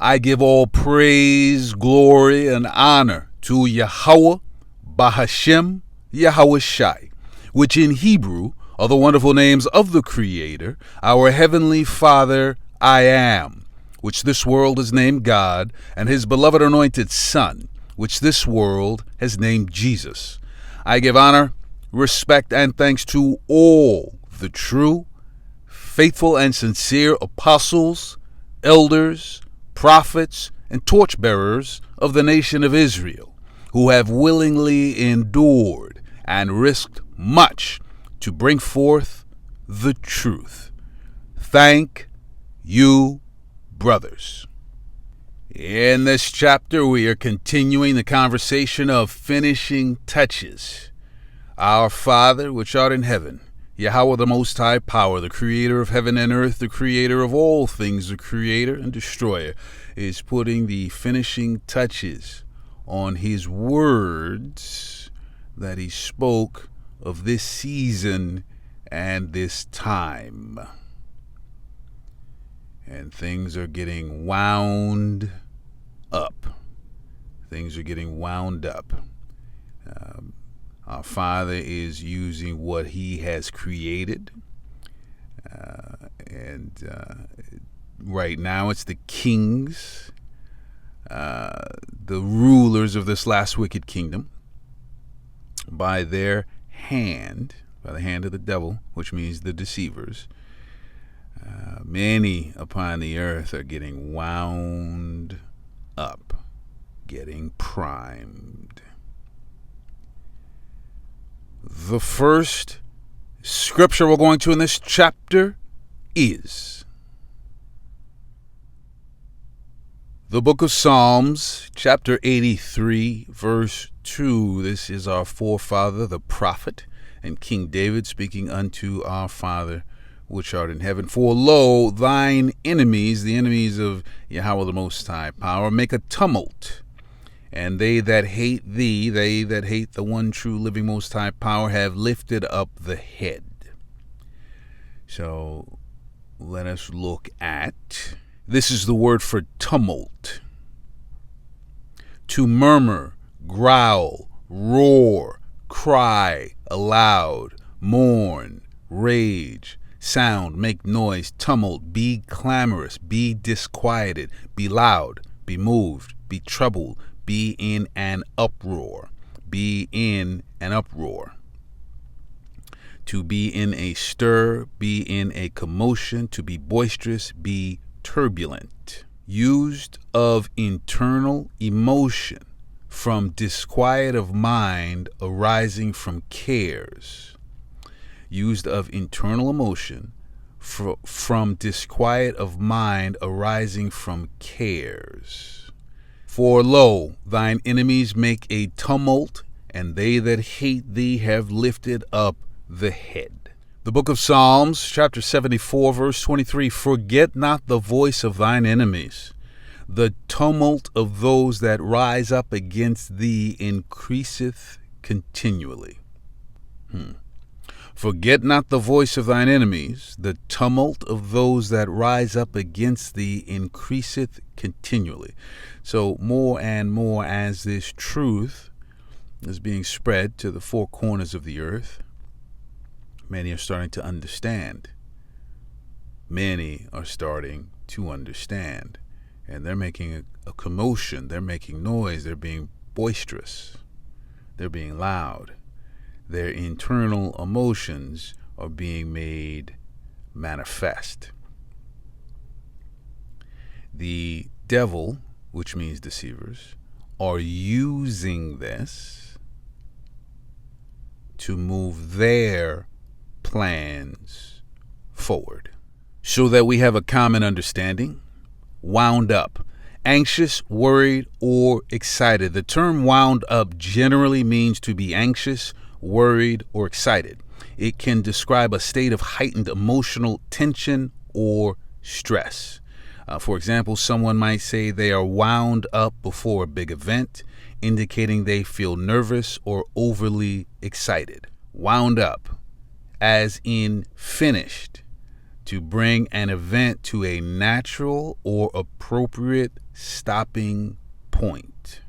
I give all praise, glory, and honor to Yahweh, Bahashem, Yahweh Shai, which in Hebrew are the wonderful names of the Creator, our Heavenly Father, I Am, which this world has named God, and His beloved anointed Son, which this world has named Jesus. I give honor, respect, and thanks to all the true, faithful, and sincere apostles, elders, prophets, and torchbearers of the nation of Israel, who have willingly endured and risked much to bring forth the truth. Thank you, brothers. In this chapter, we are continuing the conversation of finishing touches. Our Father, which art in heaven, Yahweh the Most High Power, the creator of heaven and earth, the creator of all things, the creator and destroyer, is putting the finishing touches on his words that he spoke of this season and this time. And things are getting wound up. Things are getting wound up. Our Father is using what He has created. And right now it's the kings, the rulers of this last wicked kingdom, by their hand, by the hand of the devil, which means the deceivers. Many upon the earth are getting wound up, getting primed. The first scripture we're going to in this chapter is the book of Psalms, chapter 83, verse 2. This is our forefather, the prophet, and King David speaking unto our Father, which art in heaven. For lo, thine enemies, the enemies of Yahweh the Most High Power, make a tumult. And they that hate thee, they that hate the one true living Most High Power, have lifted up the head. So let us look at, this is the word for tumult. To murmur, growl, roar, cry aloud, mourn, rage, sound, make noise, tumult, be clamorous, be disquieted, be loud, be moved, be troubled, be in an uproar, be in an uproar. To be in a stir, be in a commotion, to be boisterous, be turbulent. Used of internal emotion, from disquiet of mind arising from cares. Used of internal emotion, from disquiet of mind arising from cares. For lo, thine enemies make a tumult, and they that hate thee have lifted up the head. The book of Psalms, chapter 74, verse 23. Forget not the voice of thine enemies. The tumult of those that rise up against thee increaseth continually. Forget not the voice of thine enemies. The tumult of those that rise up against thee increaseth continually. So more and more as this truth is being spread to the four corners of the earth, many are starting to understand. Many are starting to understand. And they're making a commotion. They're making noise. They're being boisterous. They're being loud. Their internal emotions are being made manifest. The devil, which means deceivers, are using this to move their plans forward, so that we have a common understanding. Wound up, anxious, worried, or excited. The term wound up generally means to be anxious, worried, or excited. It can describe a state of heightened emotional tension or stress. For example, someone might say they are wound up before a big event, indicating they feel nervous or overly excited. Wound up, as in finished, to bring an event to a natural or appropriate stopping point.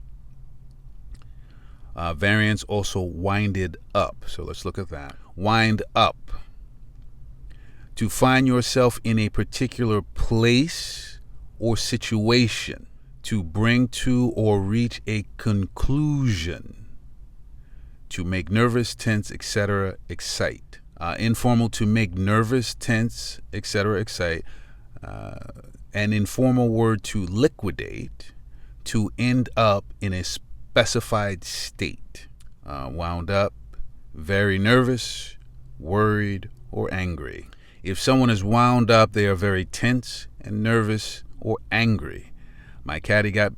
Variants also winded up. So let's look at that. Wind up. To find yourself in a particular place or situation. To bring to or reach a conclusion. To make nervous, tense, etc., excite. Informal, to make nervous, tense, etc., excite. An informal word, to liquidate. To end up in a specified state. Wound up, very nervous, worried, or angry. If someone is wound up, they are very tense and nervous or angry. My caddy got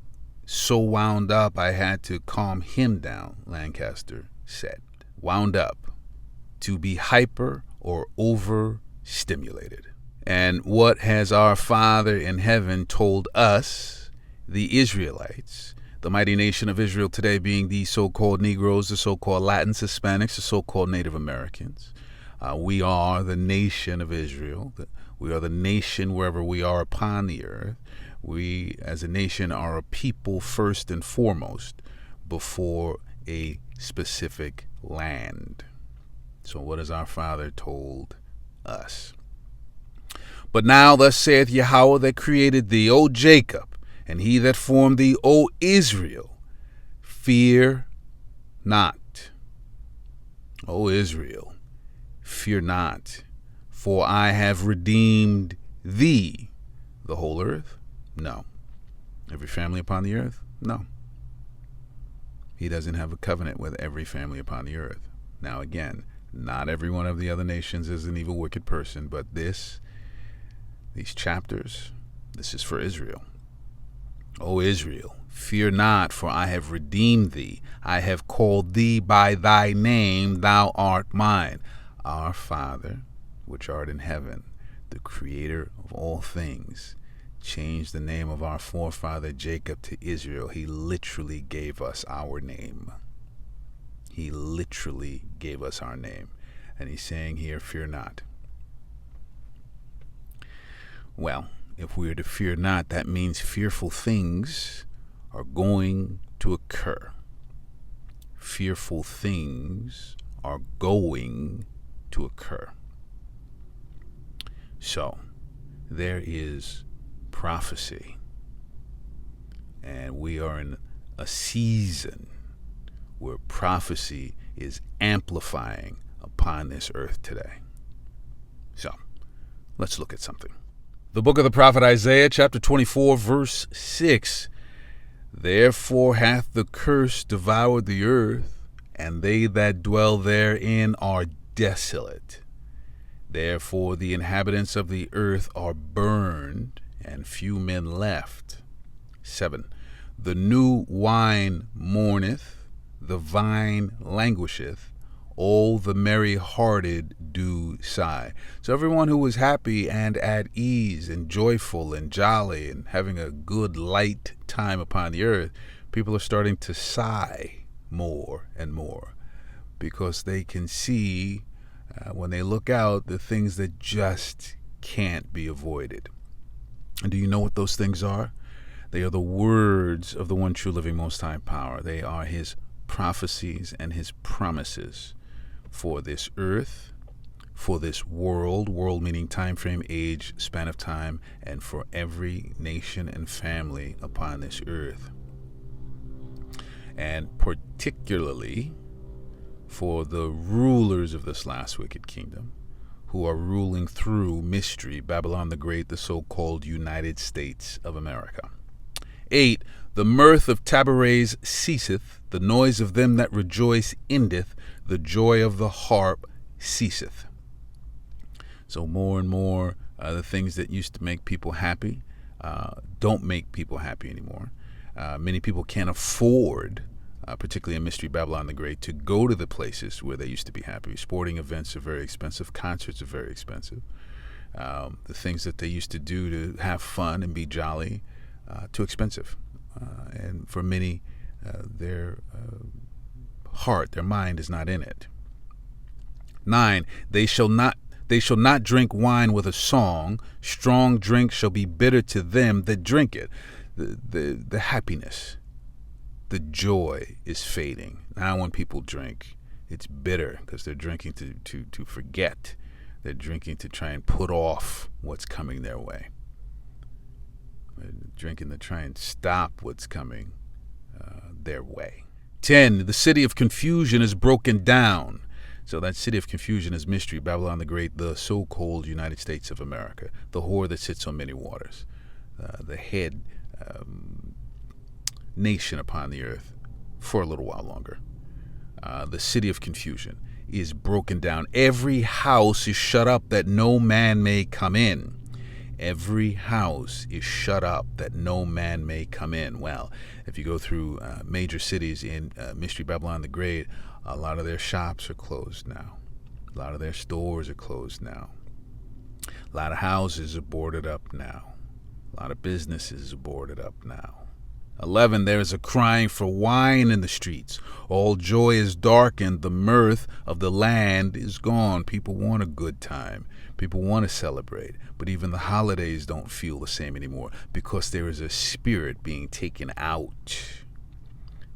so wound up I had to calm him down, Lancaster said. Wound up, to be hyper or overstimulated. And what has our Father in heaven told us, the Israelites, the mighty nation of Israel today being the so-called Negroes, the so-called Latins, Hispanics, the so-called Native Americans? We are the nation of Israel. We are the nation wherever we are upon the earth. We, as a nation, are a people first and foremost before a specific land. So what has our Father told us? But now thus saith Yahweh that created thee, O Jacob, and he that formed thee, O Israel, fear not. O Israel, fear not, for I have redeemed thee. The whole earth? No. Every family upon the earth? No. He doesn't have a covenant with every family upon the earth. Now again, not every one of the other nations is an evil, wicked person, but these chapters, this is for Israel. O Israel, fear not, for I have redeemed thee. I have called thee by thy name, thou art mine. Our Father, which art in heaven, the creator of all things, changed the name of our forefather Jacob to Israel. He literally gave us our name. He literally gave us our name. And he's saying here, fear not. Well, if we are to fear not, that means fearful things are going to occur. Fearful things are going to occur. So, there is prophecy. And we are in a season where prophecy is amplifying upon this earth today. So, let's look at something. The book of the prophet Isaiah, chapter 24, verse 6. Therefore hath the curse devoured the earth, and they that dwell therein are desolate. Therefore the inhabitants of the earth are burned, and few men left. 7. The new wine mourneth, the vine languisheth, all the merry-hearted do sigh. So everyone who was happy and at ease and joyful and jolly and having a good light time upon the earth, people are starting to sigh more and more because they can see when they look out the things that just can't be avoided. And do you know what those things are? They are the words of the one true living most high power. They are his prophecies and his promises for this earth, for this world meaning time frame, age, span of time, and for every nation and family upon this earth. And particularly for the rulers of this last wicked kingdom who are ruling through mystery, Babylon the Great, the so-called United States of America. 8. The mirth of tabrets ceaseth, the noise of them that rejoice endeth, the joy of the harp ceaseth. So more and more, the things that used to make people happy don't make people happy anymore. Many people can't afford, particularly in Mystery Babylon the Great, to go to the places where they used to be happy. Sporting events are very expensive. Concerts are very expensive. The things that they used to do to have fun and be jolly, too expensive. And for many, their heart, their mind is not in it. 9, they shall They shall not drink wine with a song. Strong drink shall be bitter to them that drink it. The happiness, the joy is fading. Now when people drink, it's bitter because they're drinking to forget. They're drinking to try and put off what's coming their way. They're drinking to try and stop what's coming their way. 10, the city of confusion is broken down. So that city of confusion is mystery, Babylon the Great, the so-called United States of America, the whore that sits on many waters, the head nation upon the earth for a little while longer. The city of confusion is broken down. Every house is shut up that no man may come in. Every house is shut up that no man may come in. Well, if you go through major cities in Mystery Babylon the Great, a lot of their shops are closed now. A lot of their stores are closed now. A lot of houses are boarded up now. A lot of businesses are boarded up now. 11, there is a crying for wine in the streets. All joy is darkened. The mirth of the land is gone. People want a good time. People want to celebrate. But even the holidays don't feel the same anymore because there is a spirit being taken out.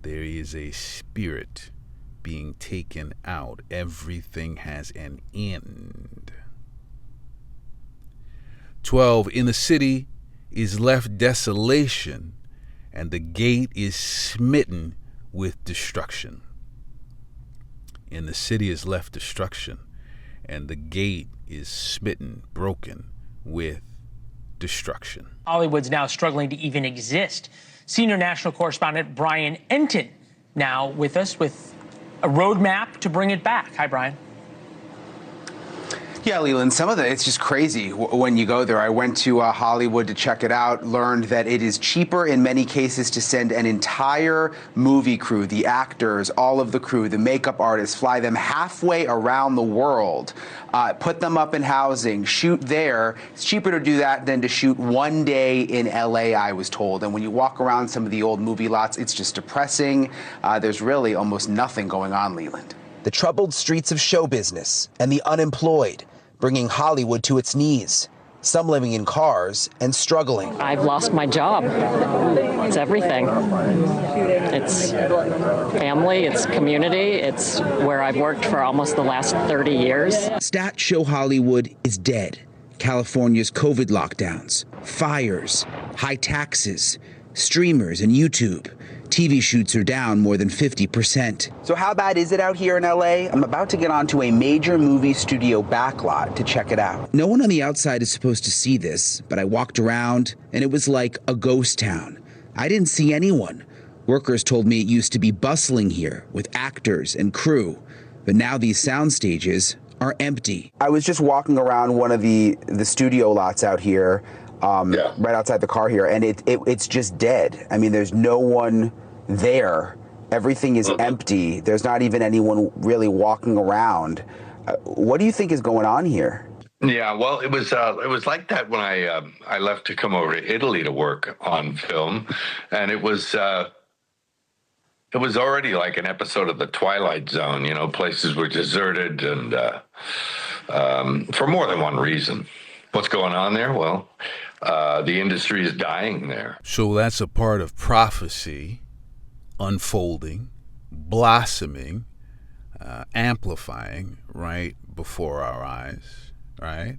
There is a spirit being taken out. Everything has an end. 12, in the city is left desolation, and the gate is smitten with destruction. In the city is left destruction, and the gate is smitten, broken with destruction. Hollywood's now struggling to even exist. Senior national correspondent Brian Enton now with us with a roadmap to bring it back. Hi, Brian. Yeah, Leland, some of it's just crazy when you go there. I went to Hollywood to check it out, learned that it is cheaper in many cases to send an entire movie crew, the actors, all of the crew, the makeup artists, fly them halfway around the world, put them up in housing, shoot there. It's cheaper to do that than to shoot one day in LA, I was told. And when you walk around some of the old movie lots, it's just depressing. There's really almost nothing going on, Leland. The troubled streets of show business and the unemployed, bringing Hollywood to its knees, some living in cars and struggling. I've lost my job. It's everything. It's family, it's community, it's where I've worked for almost the last 30 years. Stats show Hollywood is dead. California's COVID lockdowns, fires, high taxes, streamers and YouTube. TV shoots are down more than 50%. So how bad is it out here in LA? I'm about to get onto a major movie studio backlot to check it out. No one on the outside is supposed to see this, but I walked around and it was like a ghost town. I didn't see anyone. Workers told me it used to be bustling here with actors and crew, but now these sound stages are empty. I was just walking around one of the studio lots out here, right outside the car here, and it's just dead. I mean, there's no one there. Everything is empty. There's not even anyone really walking around. What do you think is going on here? Yeah, well, it was like that when I left to come over to Italy to work on film, and it was already like an episode of The Twilight Zone. You know, places were deserted, and for more than one reason. What's going on there? Well, the industry is dying there. So that's a part of prophecy unfolding, blossoming, amplifying right before our eyes, right?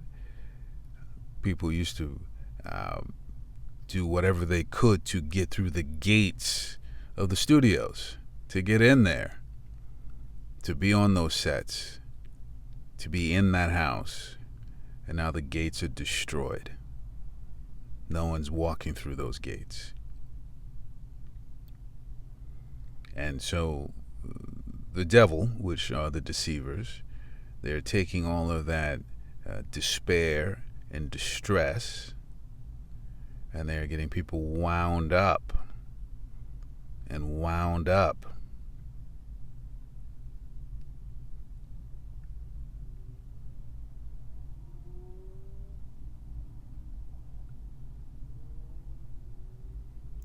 People used to do whatever they could to get through the gates of the studios, to get in there, to be on those sets, to be in that house. And now the gates are destroyed. No one's walking through those gates. And so the devil, which are the deceivers, they're taking all of that despair and distress, and they're getting people wound up and wound up.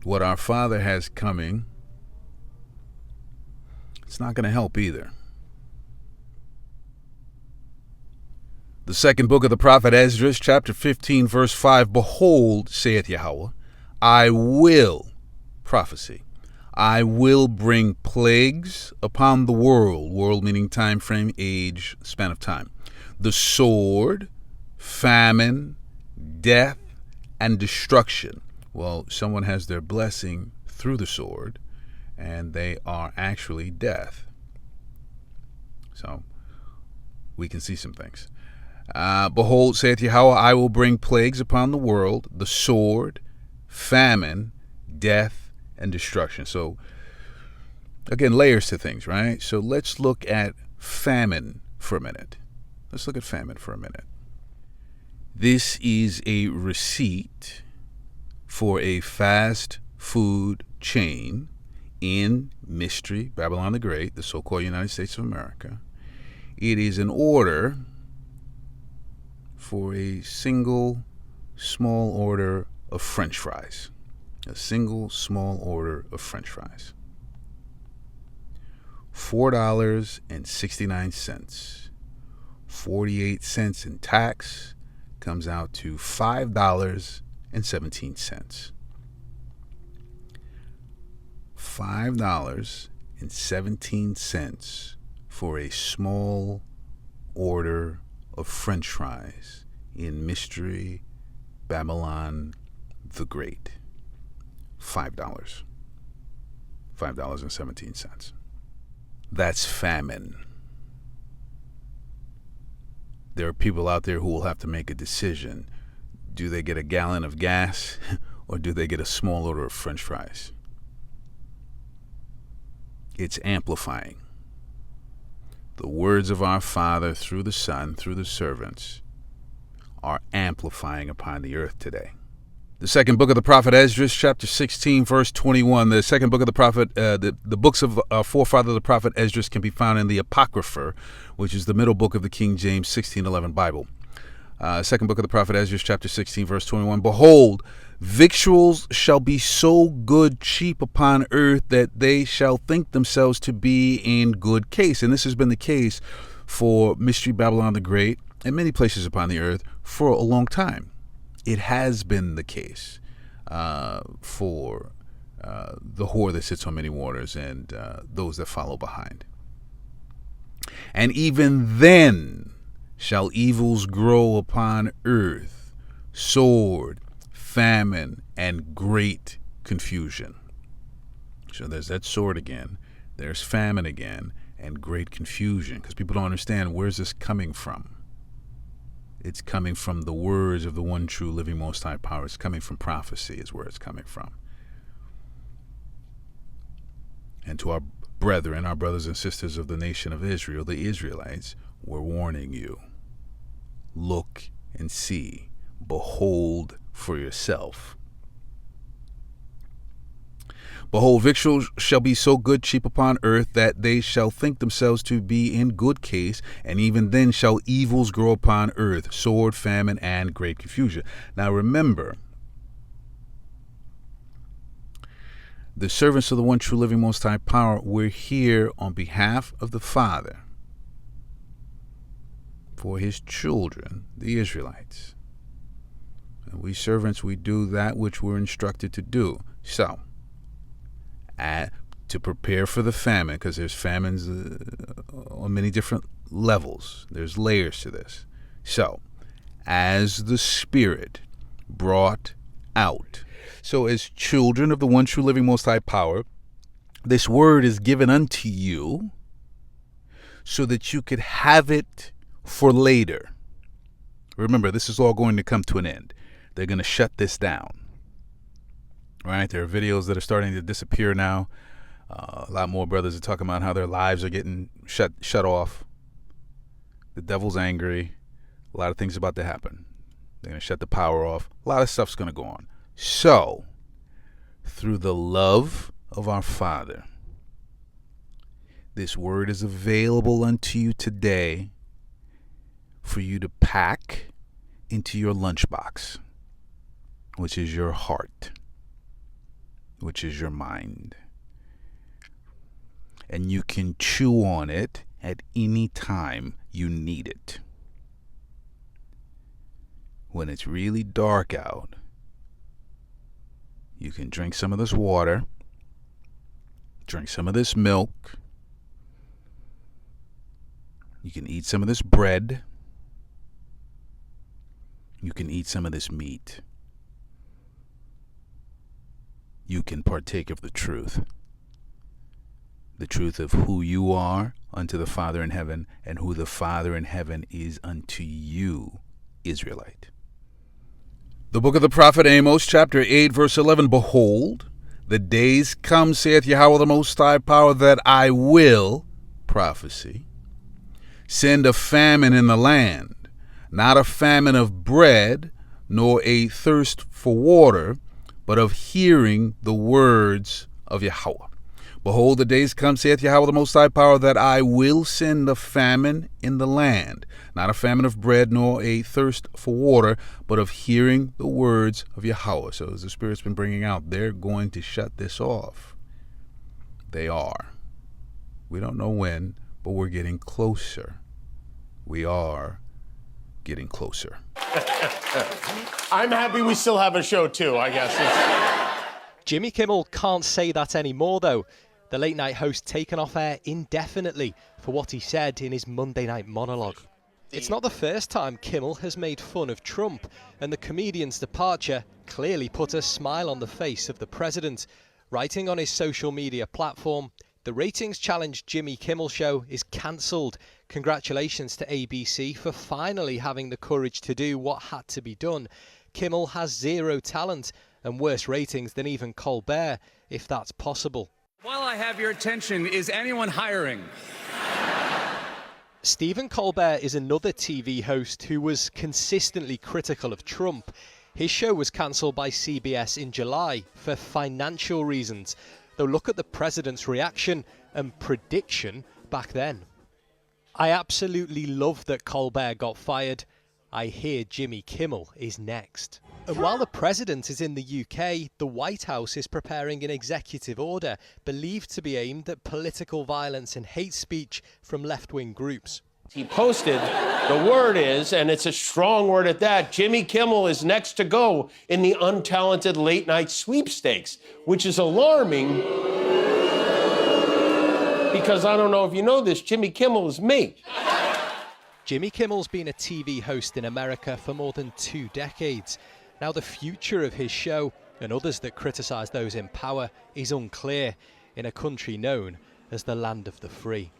What our Father has coming, it's not going to help either. The second book of the prophet Esdras, chapter 15, verse 5, Behold, saith Yahweh, I will, prophecy, I will bring plagues upon the world meaning time frame, age, span of time, the sword, famine, death, and destruction. Well, someone has their blessing through the sword, and they are actually death. So we can see some things. Behold, saith Yahweh, I will bring plagues upon the world, the sword, famine, death, and destruction. So, again, layers to things, right? So let's look at famine for a minute. Let's look at famine for a minute. This is a receipt for a fast food chain in Mystery Babylon the Great, the so-called United States of America. It is an order for a single small order of French fries. A single small order of French fries. $4.69. 48 cents in tax comes out to $5.17. $5.17 for a small order of French fries in Mystery Babylon the Great. $5. $5.17. That's famine. There are people out there who will have to make a decision. Do they get a gallon of gas or do they get a small order of French fries? It's amplifying. The words of our Father through the Son, through the servants, are amplifying upon the earth today. The second book of the prophet Esdras, chapter 16, verse 21. The second book of the prophet, the books of our forefather, the prophet Esdras, can be found in the Apocrypha, which is the middle book of the King James 1611 Bible. Second book of the prophet Esdras, chapter 16, verse 21. Behold, victuals shall be so good cheap upon earth that they shall think themselves to be in good case. And this has been the case for Mystery Babylon the Great and many places upon the earth for a long time. It has been the case for the whore that sits on many waters and those that follow behind. And even then shall evils grow upon earth, sword, famine, and great confusion. So there's that sword again, there's famine again, and great confusion, because people don't understand, where's this coming from? It's coming from the words of the one true living most high power. It's coming from prophecy is where it's coming from. And to our brethren, our brothers and sisters of the nation of Israel, the Israelites, we're warning you. Look and see. Behold for yourself. Behold, victuals shall be so good cheap upon earth that they shall think themselves to be in good case, and even then shall evils grow upon earth, sword, famine, and great confusion. Now remember, the servants of the one true living most high power, we're here on behalf of the Father for his children, the Israelites. And we servants, we do that which we're instructed to do. So, to prepare for the famine, because there's famines on many different levels. There's layers to this. So, as the Spirit brought out. So, as children of the one true living most high power, this word is given unto you so that you could have it for later. Remember, this is all going to come to an end. They're going to shut this down. Right? There are videos that are starting to disappear now. A lot more brothers are talking about how their lives are getting shut off. The devil's angry. A lot of things are about to happen. They're going to shut the power off. A lot of stuff's going to go on. So, through the love of our Father, this word is available unto you today for you to pack into your lunchbox, which is your heart, which is your mind. And you can chew on it at any time you need it. when it's really dark out, you can drink some of this water, drink some of this milk, you can eat some of this bread, you can eat some of this meat. You can partake of the truth of who you are unto the Father in heaven, and who the Father in heaven is unto you, Israelite. The book of the prophet Amos, chapter 8, verse 11, Behold, the days come, saith Yahweh the Most High Power, that I will, prophecy, send a famine in the land, not a famine of bread, nor a thirst for water, but of hearing the words of Yahweh. Behold, the days come, saith Yahweh the Most High Power, that I will send a famine in the land, not a famine of bread, nor a thirst for water, but of hearing the words of Yahweh. So as the Spirit's been bringing out, they're going to shut this off. They are. We don't know when, but we're getting closer. We are getting closer. I'm happy we still have a show, too, I guess. Jimmy Kimmel can't say that anymore, though. The late-night host taken off air indefinitely for what he said in his Monday night monologue. It's not the first time Kimmel has made fun of Trump, and the comedian's departure clearly put a smile on the face of the president. Writing on his social media platform, the ratings challenge Jimmy Kimmel Show is cancelled. Congratulations to ABC for finally having the courage to do what had to be done. Kimmel has zero talent and worse ratings than even Colbert, if that's possible. While I have your attention, is anyone hiring? Stephen Colbert is another TV host who was consistently critical of Trump. His show was cancelled by CBS in July for financial reasons. Though look at the president's reaction and prediction back then. I absolutely love that Colbert got fired. I hear Jimmy Kimmel is next. And while the president is in the UK, the White House is preparing an executive order believed to be aimed at political violence and hate speech from left-wing groups. He posted, the word is, and it's a strong word at that, Jimmy Kimmel is next to go in the untalented late night sweepstakes, which is alarming because I don't know if you know this, Jimmy Kimmel is me. Jimmy Kimmel's been a TV host in America for more than 2 decades. Now the future of his show, and others that criticise those in power, is unclear in a country known as the land of the free.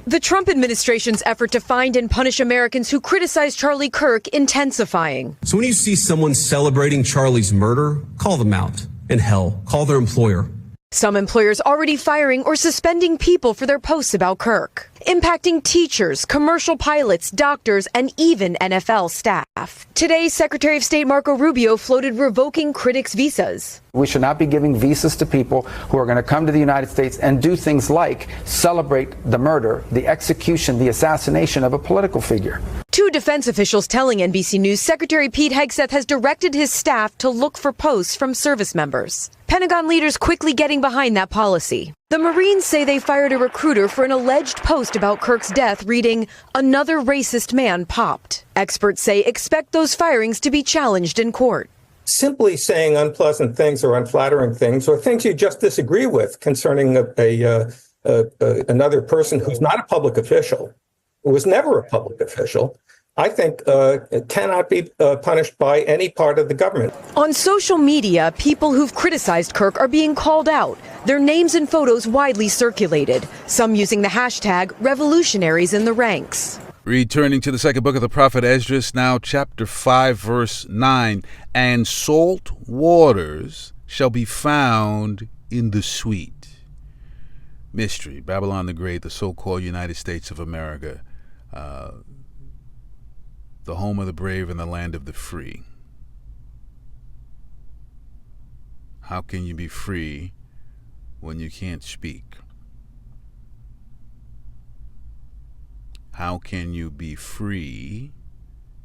The Trump administration's effort to find and punish Americans who criticize Charlie Kirk intensifying. So when you see someone celebrating Charlie's murder, call them out. And hell, call their employer. Some employers already firing or suspending people for their posts about Kirk, impacting teachers, commercial pilots, doctors, and even NFL staff. Today, Secretary of State Marco Rubio floated revoking critics' visas. We should not be giving visas to people who are going to come to the United States and do things like celebrate the murder, the execution, the assassination of a political figure. 2 defense officials telling NBC News Secretary Pete Hegseth has directed his staff to look for posts from service members. Pentagon leaders quickly getting behind that policy. The Marines say they fired a recruiter for an alleged post about Kirk's death reading, "Another racist man popped." Experts say expect those firings to be challenged in court. Simply saying unpleasant things or unflattering things or things you just disagree with concerning another person who's not a public official, who was never a public official, I think cannot be punished by any part of the government. On social media, people who've criticized Kirk are being called out, their names and photos widely circulated, some using the hashtag revolutionaries in the ranks. Returning to the second book of the prophet Esdras, now chapter 5, verse 9, and salt waters shall be found in the sweet. Mystery, Babylon the Great, the so-called United States of America, the home of the brave and the land of the free. How can you be free when you can't speak? How can you be free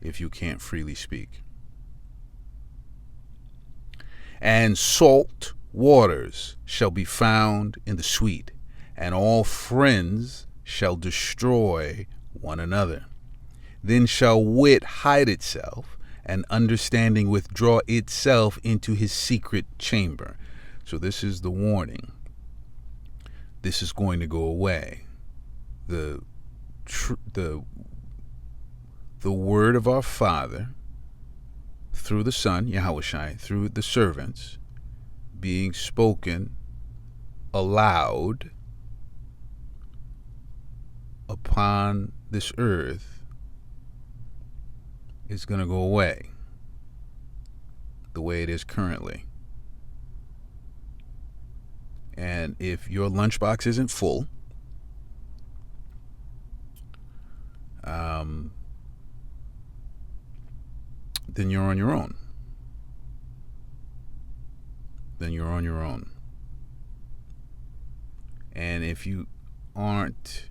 if you can't freely speak? And salt waters shall be found in the sweet, and all friends shall destroy one another. Then shall wit hide itself, and understanding withdraw itself into his secret chamber. So this is the warning. This is going to go away. The word of our Father through the Son, Yahushua, through the servants, being spoken aloud upon this earth is going to go away the way it is currently. And if your lunchbox isn't full, then you're on your own. Then you're on your own. And if you aren't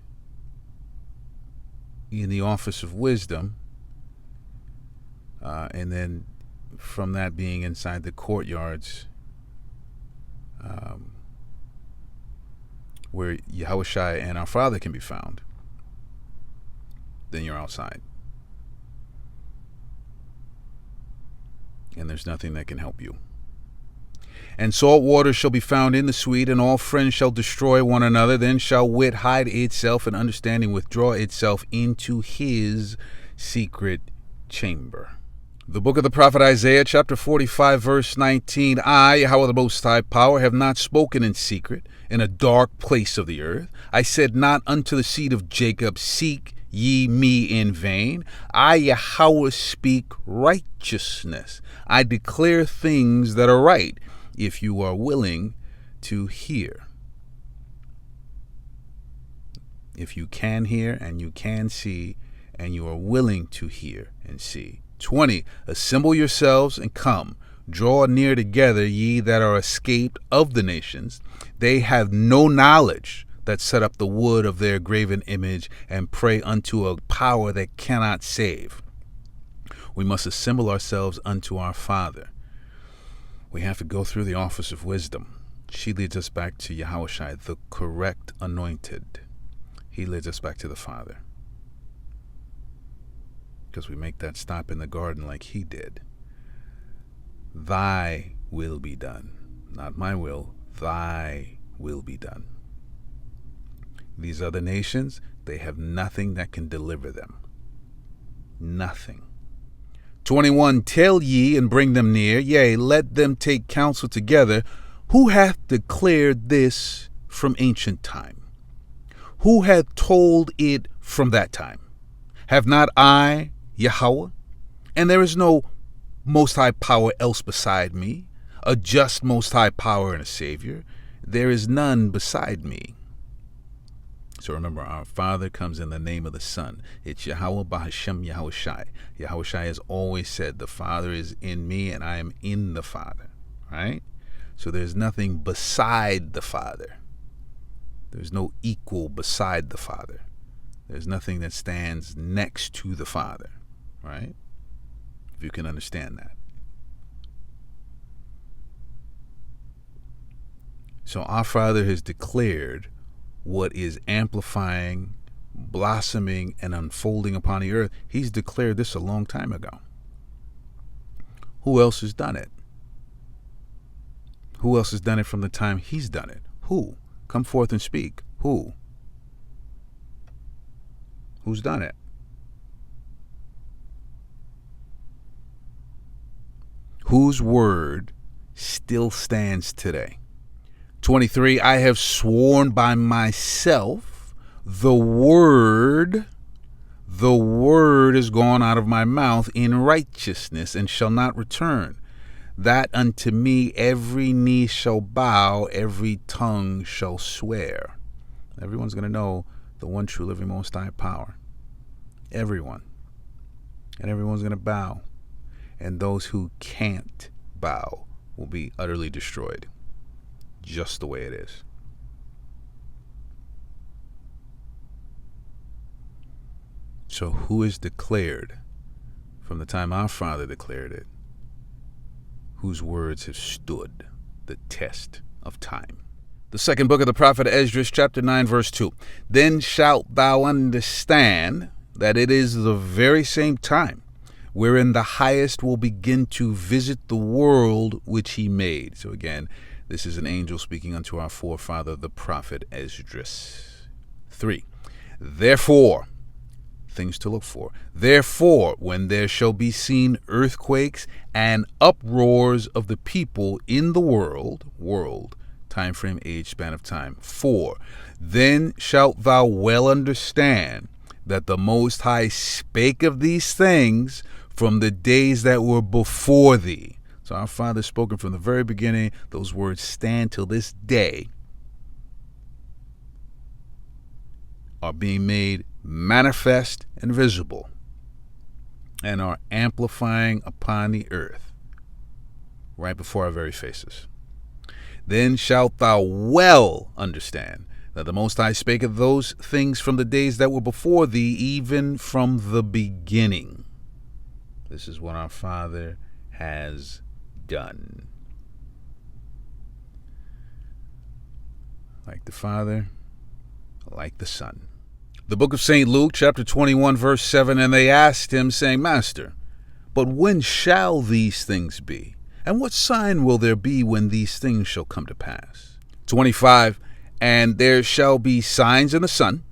in the office of wisdom, and then from that being inside the courtyards, where Yahushua and our Father can be found, then you're outside. And there's nothing that can help you. And salt water shall be found in the sweet, and all friends shall destroy one another. Then shall wit hide itself, and understanding withdraw itself into his secret chamber. The book of the prophet Isaiah, chapter 45, verse 19. I, Yahweh the Most High Power, have not spoken in secret in a dark place of the earth. I said not unto the seed of Jacob, seek ye me in vain. I, Yahweh, speak righteousness. I declare things that are right, if you are willing to hear. If you can hear and you can see, and you are willing to hear and see. 20. Assemble yourselves and come. Draw near together, ye that are escaped of the nations. They have no knowledge that set up the wood of their graven image and pray unto a power that cannot save. We must assemble ourselves unto our Father. We have to go through the office of wisdom. She leads us back to Yahushua, the correct anointed. He leads us back to the Father. Because we make that stop in the garden like he did. Thy will be done. Not my will. Thy will be done. These other nations, they have nothing that can deliver them. Nothing. 21. Tell ye and bring them near, yea, let them take counsel together. Who hath declared this from ancient time? Who hath told it from that time? Have not I, Yahweh? And there is no Most High Power else beside me, a just Most High Power and a Savior. There is none beside me. So remember, our Father comes in the name of the Son. It's Yahweh Bahashem Yahushai. Yahushai has always said, the Father is in me and I am in the Father. Right? So there's nothing beside the Father. There's no equal beside the Father. There's nothing that stands next to the Father. Right? If you can understand that. So our Father has declared what is amplifying, blossoming, and unfolding upon the earth. He's declared this a long time ago. Who else has done it? Who else has done it from the time he's done it? Who? Come forth and speak. Who? Who's done it? Whose word still stands today? 23, I have sworn by myself, the word is gone out of my mouth in righteousness and shall not return. That unto me every knee shall bow, every tongue shall swear. Everyone's going to know the one true living Most High Power. Everyone. And everyone's going to bow. And those who can't bow will be utterly destroyed. Just the way it is. So who is declared from the time our Father declared it, whose words have stood the test of time? The second book of the prophet Esdras, chapter 9, verse 2. Then shalt thou understand that it is the very same time wherein the highest will begin to visit the world which he made. So again, this is an angel speaking unto our forefather, the prophet Esdras. 3. Therefore, things to look for. Therefore, when there shall be seen earthquakes and uproars of the people in the world, time frame, age, span of time. 4. Then shalt thou well understand that the Most High spake of these things from the days that were before thee. So our Father spoken from the very beginning. Those words stand till this day, are being made manifest and visible, and are amplifying upon the earth right before our very faces. Then shalt thou well understand that the Most High spake of those things from the days that were before thee, even from the beginning. This is what our Father has done. Like the Father, like the Son. The book of St. Luke, chapter 21, verse 7, and they asked him, saying, Master, but when shall these things be? And what sign will there be when these things shall come to pass? 25, and there shall be signs in the sun,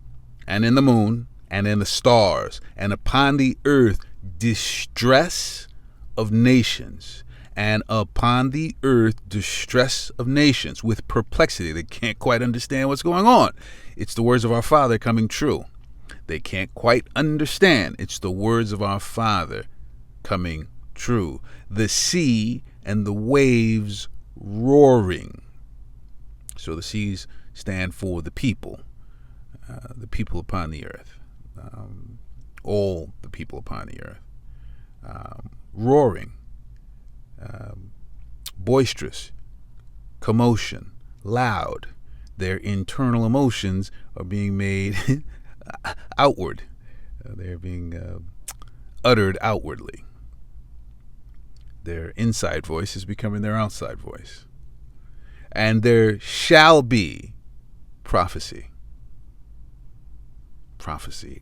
and in the moon, and in the stars, and upon the earth distress of nations, and upon the earth distress of nations, with perplexity. They can't quite understand what's going on. It's the words of our Father coming true. They can't quite understand. It's the words of our Father coming true. The sea and the waves roaring. So the seas stand for the people upon the earth, all the people upon the earth, roaring, boisterous, commotion, loud. Their internal emotions are being made outward. They're being uttered outwardly. Their inside voice is becoming their outside voice. And there shall be prophecy.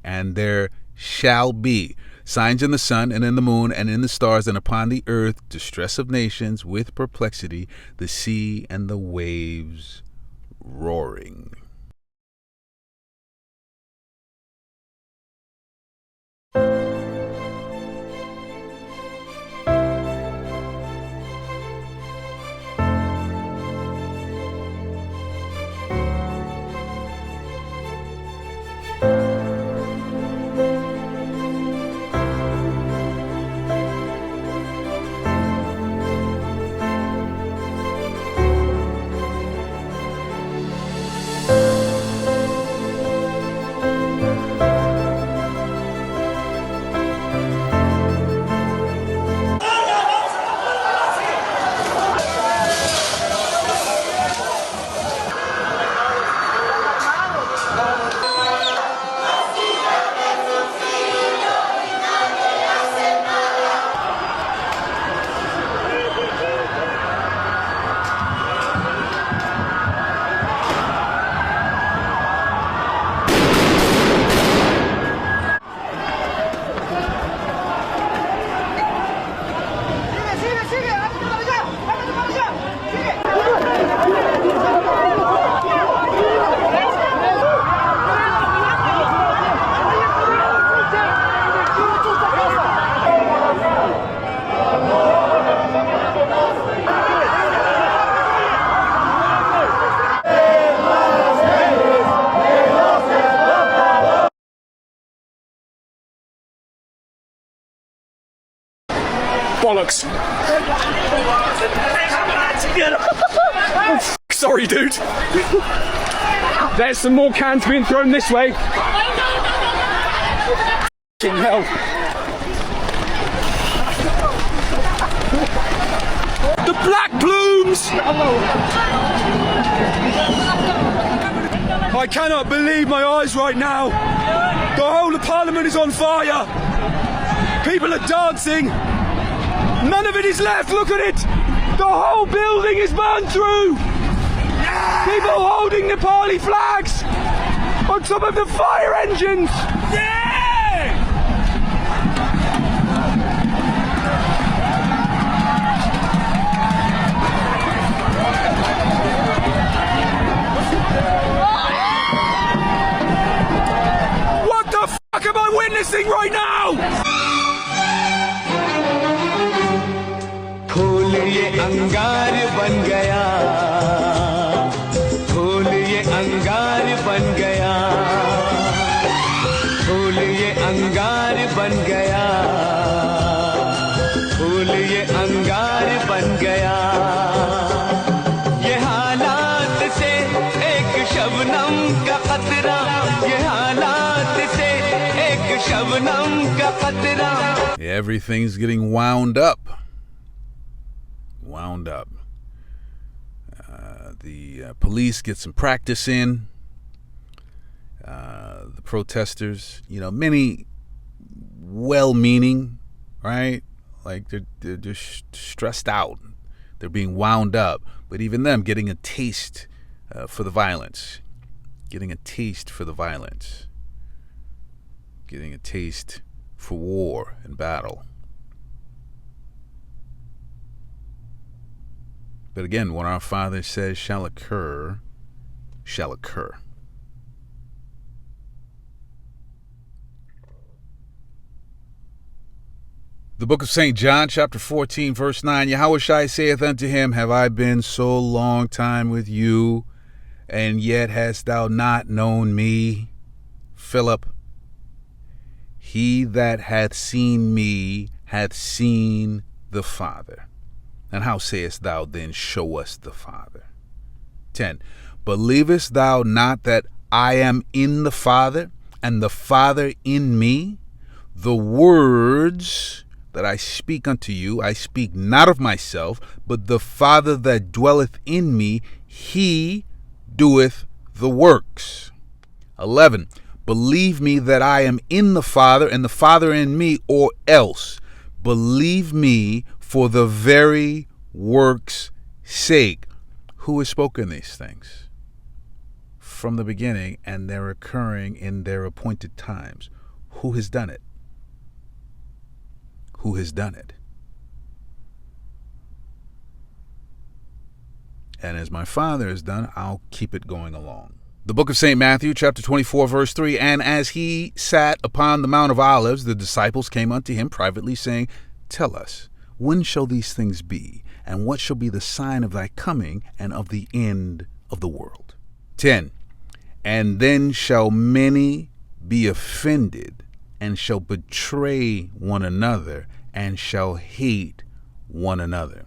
And there shall be signs in the sun and in the moon and in the stars, and upon the earth distress of nations with perplexity, the sea and the waves roaring. Bollocks. Sorry, dude. There's some more cans being thrown this way. Fucking hell. The black plumes! I cannot believe my eyes right now. The whole of Parliament is on fire. People are dancing. None of it is left. Look at it. The whole building is burned through. Yeah! People holding Nepali flags on top of the fire engines. Yeah! building right now! फूल ये अंगार बन गया, फूल ये अंगार बन गया, फूल ये अंगार बन गया, फूल ये अंगार बन गया। ये हालात से एक शबनम का कतरा, ये हालात से एक शबनम का कतरा। Everything's getting wound up. The police get some practice in. The protesters, many well-meaning, right? Like they're just stressed out. They're being wound up. But even them getting a taste for the violence. Getting a taste for the violence. Getting a taste for war and battle. But again, what our Father says shall occur, shall occur. The book of St. John, chapter 14, verse 9, Yahushua saith unto him, Have I been so long time with you, and yet hast thou not known me? Philip, he that hath seen me hath seen the Father. And how sayest thou then, Show us the Father? 10. Believest thou not that I am in the Father, and the Father in me? The words that I speak unto you, I speak not of myself, but the Father that dwelleth in me, he doeth the works. 11. Believe me that I am in the Father, and the Father in me, or else believe me for the very works' sake. Who has spoken these things? From the beginning, and they're occurring in their appointed times. Who has done it? Who has done it? And as my Father has done, I'll keep it going along. The book of St. Matthew, chapter 24, verse 3, And as he sat upon the Mount of Olives, the disciples came unto him privately, saying, Tell us, when shall these things be? And what shall be the sign of thy coming and of the end of the world? 10. And then shall many be offended, and shall betray one another, and shall hate one another.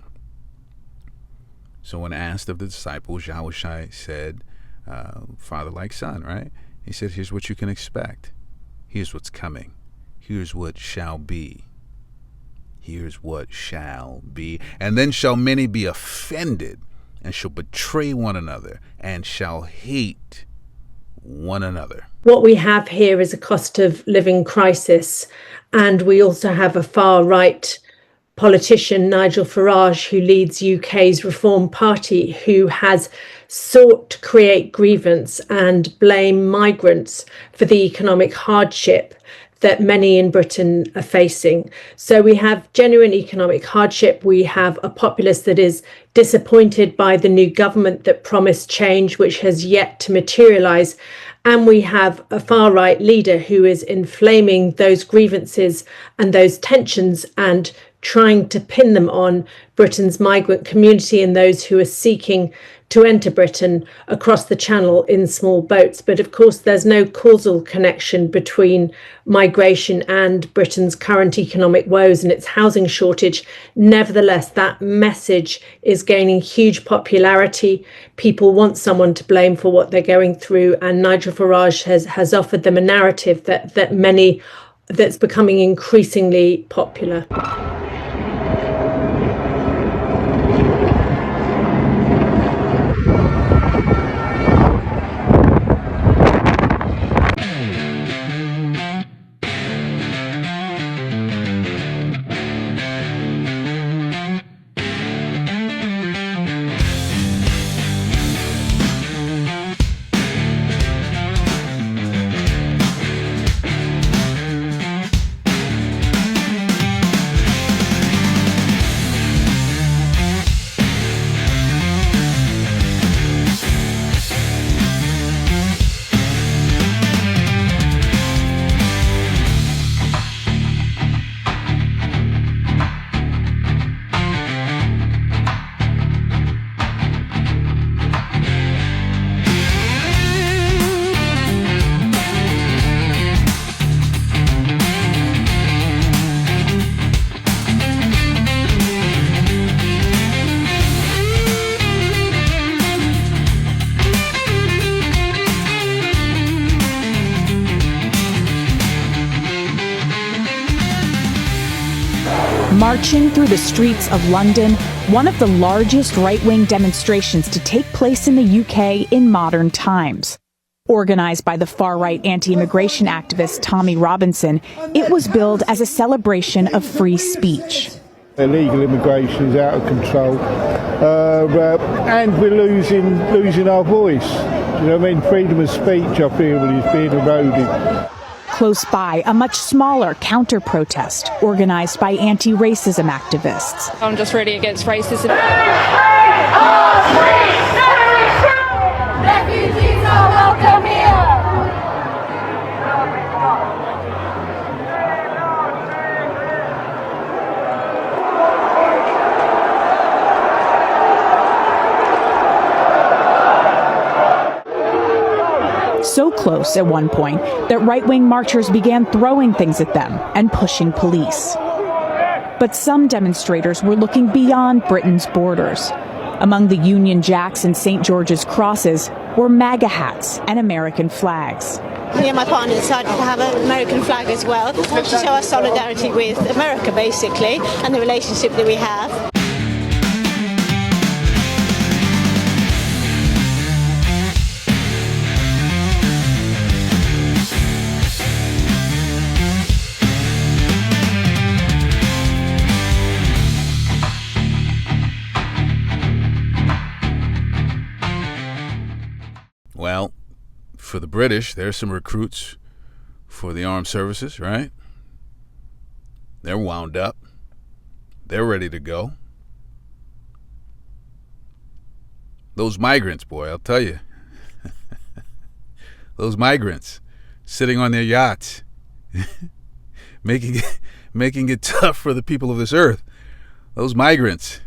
So when asked of the disciples, Yahushua said, Father like son, right? He said, here's what you can expect. Here's what's coming. Here's what shall be. Here's what shall be. And then shall many be offended, and shall betray one another, and shall hate one another. What we have here is a cost of living crisis, and we also have a far-right politician, Nigel Farage, who leads UK's Reform Party, who has sought to create grievance and blame migrants for the economic hardship that many in Britain are facing. So we have genuine economic hardship. We have a populace that is disappointed by the new government that promised change, which has yet to materialise. And we have a far-right leader who is inflaming those grievances and those tensions and trying to pin them on Britain's migrant community and those who are seeking to enter Britain across the Channel in small boats. But of course, there's no causal connection between migration and Britain's current economic woes and its housing shortage. Nevertheless, that message is gaining huge popularity. People want someone to blame for what they're going through, and Nigel Farage has offered them a narrative that's becoming increasingly popular. marching through the streets of London, one of the largest right-wing demonstrations to take place in the UK in modern times. Organized by the far-right anti-immigration activist Tommy Robinson, it was billed as a celebration of free speech. Illegal immigration is out of control, and we're losing our voice. You know what I mean? Freedom of speech, I feel, is being eroded. Close by, a much smaller counter-protest organized by anti-racism activists. I'm just really against racism. Refugees are welcome here! So close at one point that right-wing marchers began throwing things at them and pushing police. But some demonstrators were looking beyond Britain's borders. Among the Union Jacks and St. George's crosses were MAGA hats and American flags. Me and my partner decided to have an American flag as well to show our solidarity with America, basically, and the relationship that we have. Well, for the British, there's some recruits for the armed services, right? They're wound up. They're ready to go. Those migrants, boy, I'll tell you. Those migrants sitting on their yachts, making it tough for the people of this earth. Those migrants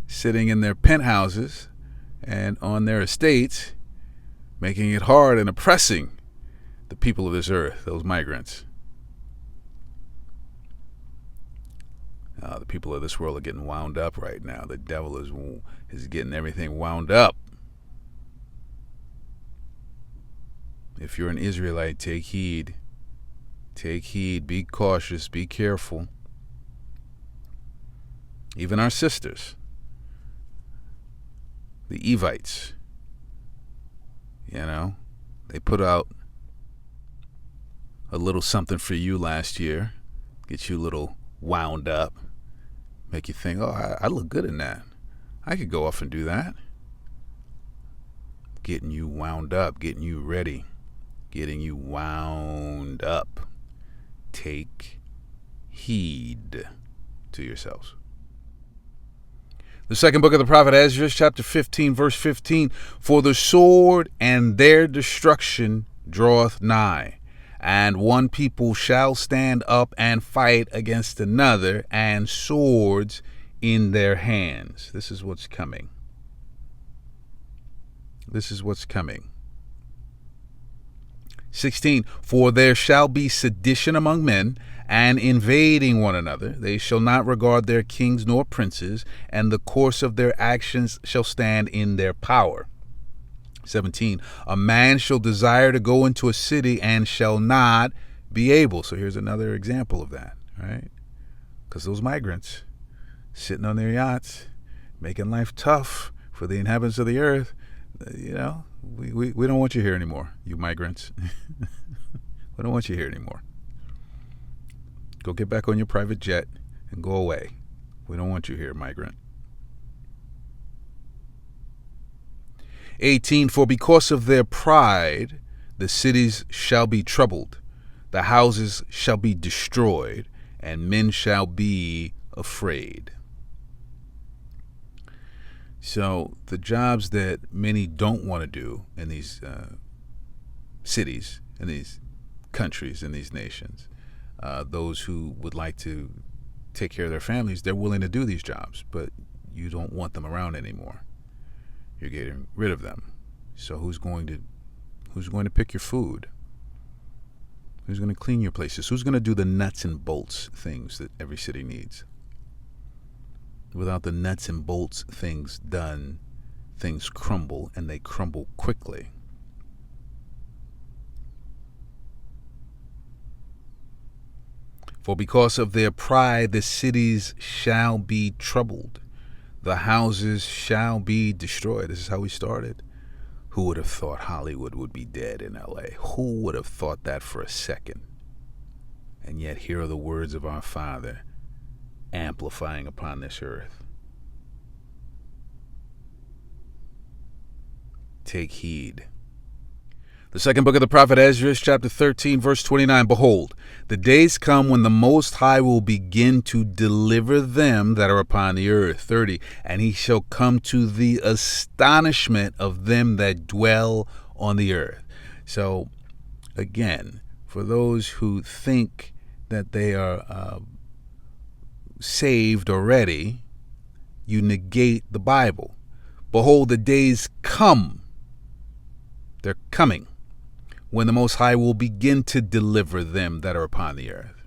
sitting in their penthouses and on their estates, making it hard and oppressing the people of this earth, those migrants. The people of this world are getting wound up right now. The devil is getting everything wound up. If you're an Israelite, take heed. Take heed, be cautious, be careful. Even our sisters, the Evites, they put out a little something for you last year, get you a little wound up, make you think, oh, I look good in that. I could go off and do that. Getting you wound up, getting you ready, getting you wound up. Take heed to yourselves. The second book of the prophet Ezra, chapter 15, verse 15. For the sword and their destruction draweth nigh, and one people shall stand up and fight against another, and swords in their hands. This is what's coming. This is what's coming. 16. For there shall be sedition among men, and invading one another. They shall not regard their kings nor princes, and the course of their actions shall stand in their power. 17. A man shall desire to go into a city and shall not be able. So here's another example of that, right? Because those migrants sitting on their yachts, making life tough for the inhabitants of the earth, we don't want you here anymore, you migrants. We don't want you here anymore. Go get back on your private jet and go away. We don't want you here, migrant. 18. For because of their pride, the cities shall be troubled, the houses shall be destroyed, and men shall be afraid. So the jobs that many don't want to do in these cities, in these countries, in these nations, those who would like to take care of their families, they're willing to do these jobs, but you don't want them around anymore. You're getting rid of them. So who's going to pick your food? Who's going to clean your places? Who's going to do the nuts and bolts things that every city needs? Without the nuts and bolts things done, things crumble, and they crumble quickly. For because of their pride, the cities shall be troubled. The houses shall be destroyed. This is how we started. Who would have thought Hollywood would be dead in LA? Who would have thought that for a second? And yet here are the words of our Father amplifying upon this earth. Take heed. The second book of the prophet Ezra, chapter 13, verse 29. Behold, the days come when the Most High will begin to deliver them that are upon the earth. 30. And he shall come to the astonishment of them that dwell on the earth. So, again, for those who think that they are saved already, you negate the Bible. Behold, the days come. They're coming. When the Most High will begin to deliver them that are upon the earth.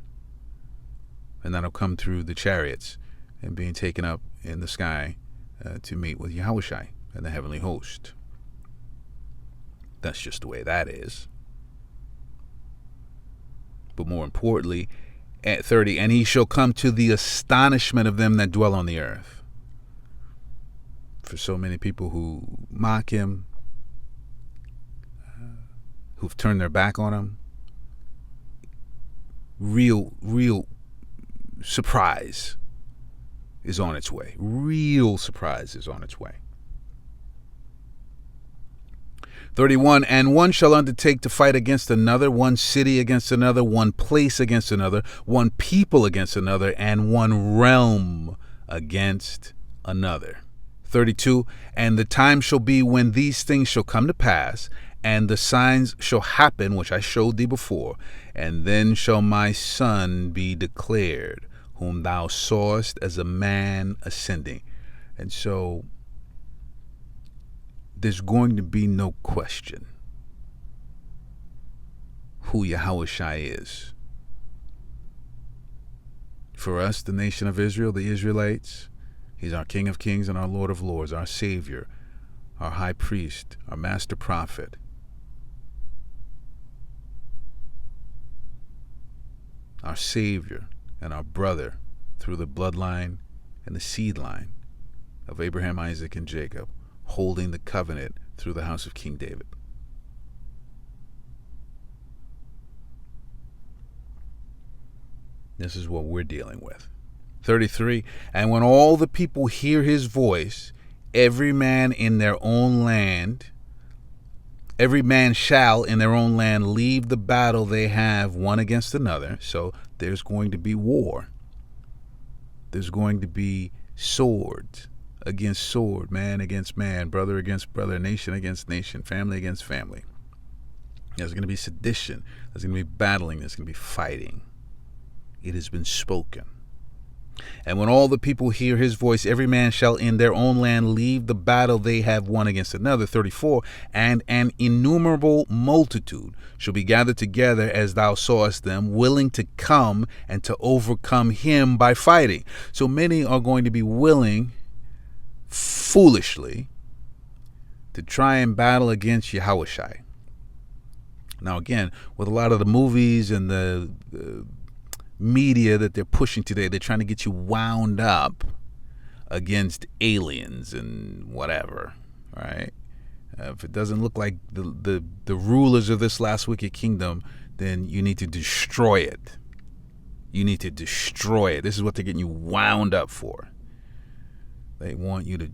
And that'll come through the chariots and being taken up in the sky to meet with Yahushai and the heavenly host. That's just the way that is. But more importantly, at 30, and he shall come to the astonishment of them that dwell on the earth. For so many people who mock him, who've turned their back on him, real surprise is on its way. Real surprise is on its way. 31, and one shall undertake to fight against another, one city against another, one place against another, one people against another, and one realm against another. 32, and the time shall be when these things shall come to pass, and the signs shall happen, which I showed thee before, and then shall my Son be declared, whom thou sawest as a man ascending. And so there's going to be no question who Yahushai is. For us, the nation of Israel, the Israelites, he's our King of Kings and our Lord of Lords, our Savior, our High Priest, our Master Prophet. Our Savior and our brother through the bloodline and the seed line of Abraham, Isaac, and Jacob, holding the covenant through the house of King David. This is what we're dealing with. 33, and when all the people hear his voice, every man in their own land, every man shall in their own land leave the battle they have one against another. So there's going to be war. There's going to be sword against sword, man against man, brother against brother, nation against nation, family against family. There's going to be sedition. There's going to be battling. There's going to be fighting. It has been spoken. And when all the people hear his voice, every man shall in their own land leave the battle they have one against another. 34, and an innumerable multitude shall be gathered together as thou sawest them, willing to come and to overcome him by fighting. So many are going to be willing, foolishly, to try and battle against Yahushai. Now again, with a lot of the movies and the media that they're pushing today, they're trying to get you wound up against aliens and whatever, right? If it doesn't look like the rulers of this last wicked kingdom, then you need to destroy it. You need to destroy it. This is what they're getting you wound up for. They want you to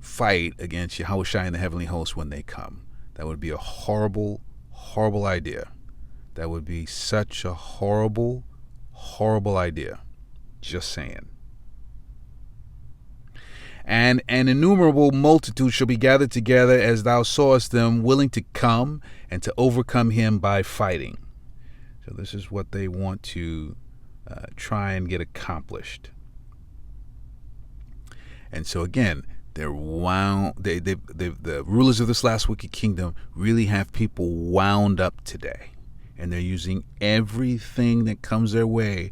fight against Yahushua and the heavenly host when they come. That would be a horrible, horrible idea. That would be such a horrible idea. Just saying. And an innumerable multitude shall be gathered together as thou sawest them, willing to come and to overcome him by fighting. So this is what they want to try and get accomplished. And so again, the rulers of this last wicked kingdom really have people wound up today. And they're using everything that comes their way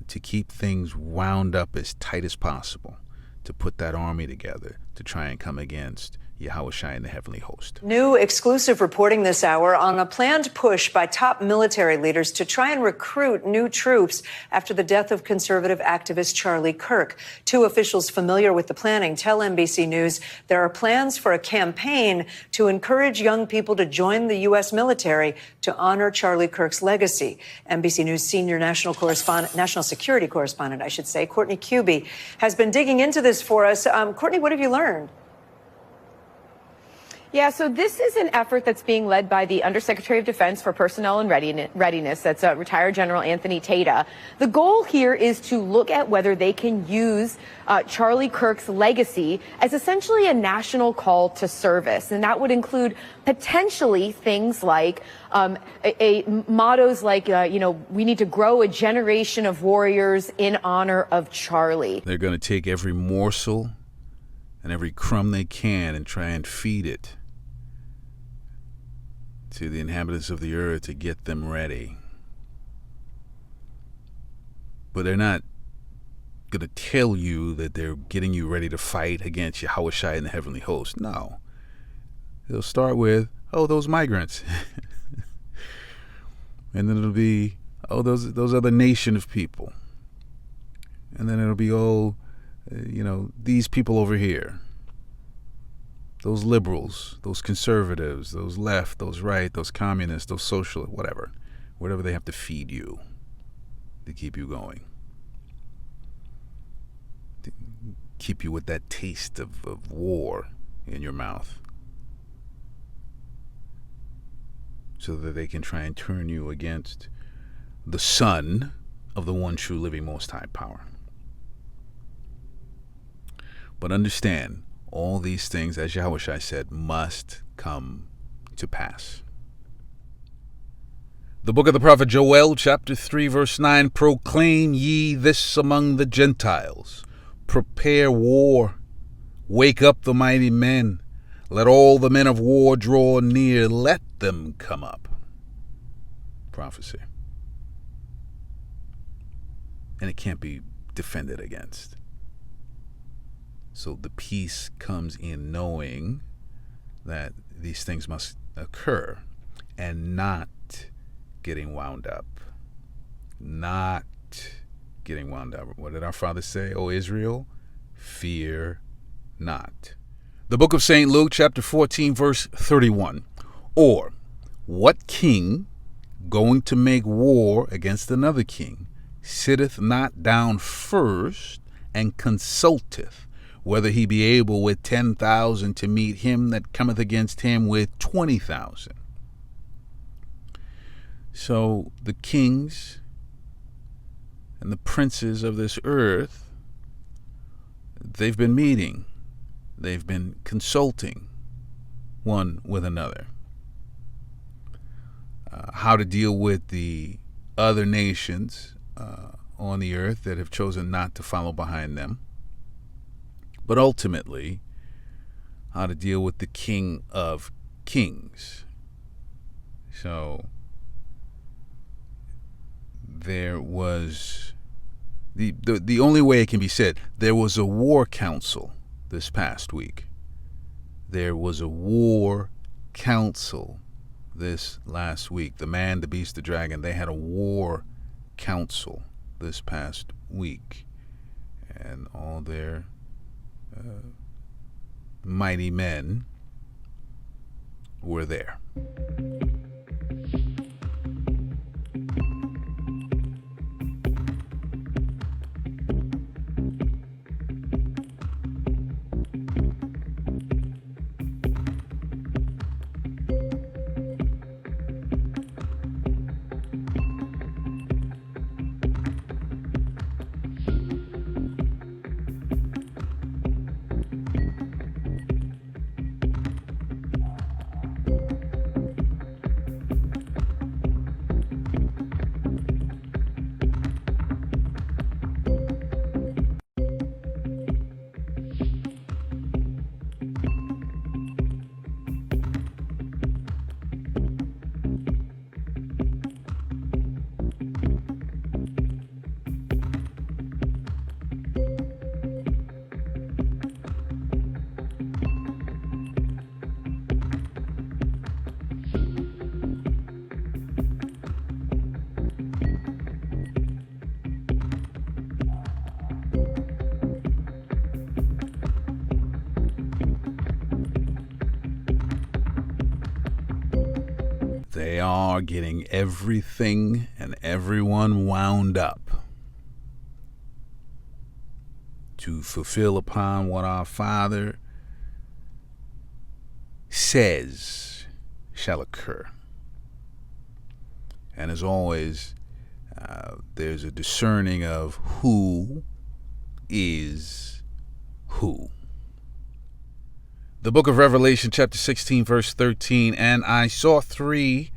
to keep things wound up as tight as possible, to put that army together to try and come against Yahushua and the heavenly host. New exclusive reporting this hour on a planned push by top military leaders to try and recruit new troops after the death of conservative activist Charlie Kirk. Two officials familiar with the planning tell NBC News there are plans for a campaign to encourage young people to join the U.S. military to honor Charlie Kirk's legacy. NBC News senior national security correspondent, Courtney Cubie, has been digging into this for us. Courtney, what have you learned? Yeah, so this is an effort that's being led by the Undersecretary of Defense for Personnel and Readiness. That's retired General Anthony Tata. The goal here is to look at whether they can use Charlie Kirk's legacy as essentially a national call to service. And that would include potentially things like mottos like, we need to grow a generation of warriors in honor of Charlie. They're going to take every morsel and every crumb they can and try and feed it to the inhabitants of the earth to get them ready. But they're not going to tell you that they're getting you ready to fight against Yahushua and the heavenly host. No. They'll start with, those migrants. And then it'll be, those other nation of people. And then it'll be, these people over here. Those liberals, those conservatives, those left, those right, those communists, those socialists, whatever they have to feed you to keep you going. To keep you with that taste of war in your mouth. So that they can try and turn you against the Son of the one true living Most High power. But understand, all these things, as Yahushua said, must come to pass. The book of the prophet Joel, chapter 3, verse 9, proclaim ye this among the Gentiles. Prepare war. Wake up the mighty men. Let all the men of war draw near. Let them come up. Prophecy. And it can't be defended against. So the peace comes in knowing that these things must occur and not getting wound up. Not getting wound up. What did our Father say? O Israel, fear not. The book of St. Luke, chapter 14, verse 31. Or, what king, going to make war against another king, sitteth not down first and consulteth whether he be able with 10,000 to meet him that cometh against him with 20,000. So the kings and the princes of this earth, they've been meeting. They've been consulting one with another. How to deal with the other nations on the earth that have chosen not to follow behind them. But ultimately, how to deal with the King of Kings. So, there was, the only way it can be said, there was a war council this past week. There was a war council this last week. The man, the beast, the dragon, they had a war council this past week. And all their mighty men were there. They are getting everything and everyone wound up to fulfill upon what our Father says shall occur. And as always, there's a discerning of who is who. The book of Revelation, chapter 16, verse 13, and I saw 3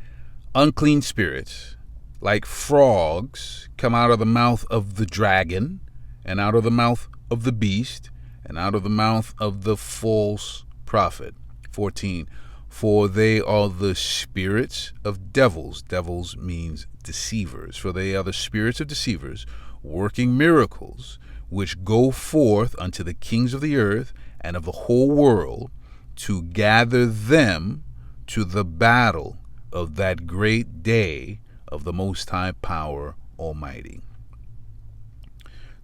unclean spirits, like frogs, come out of the mouth of the dragon, and out of the mouth of the beast, and out of the mouth of the false prophet. 14, for they are the spirits of devils. Devils means deceivers. For they are the spirits of deceivers, working miracles, which go forth unto the kings of the earth and of the whole world, to gather them to the battle of that great day of the Most High Power Almighty.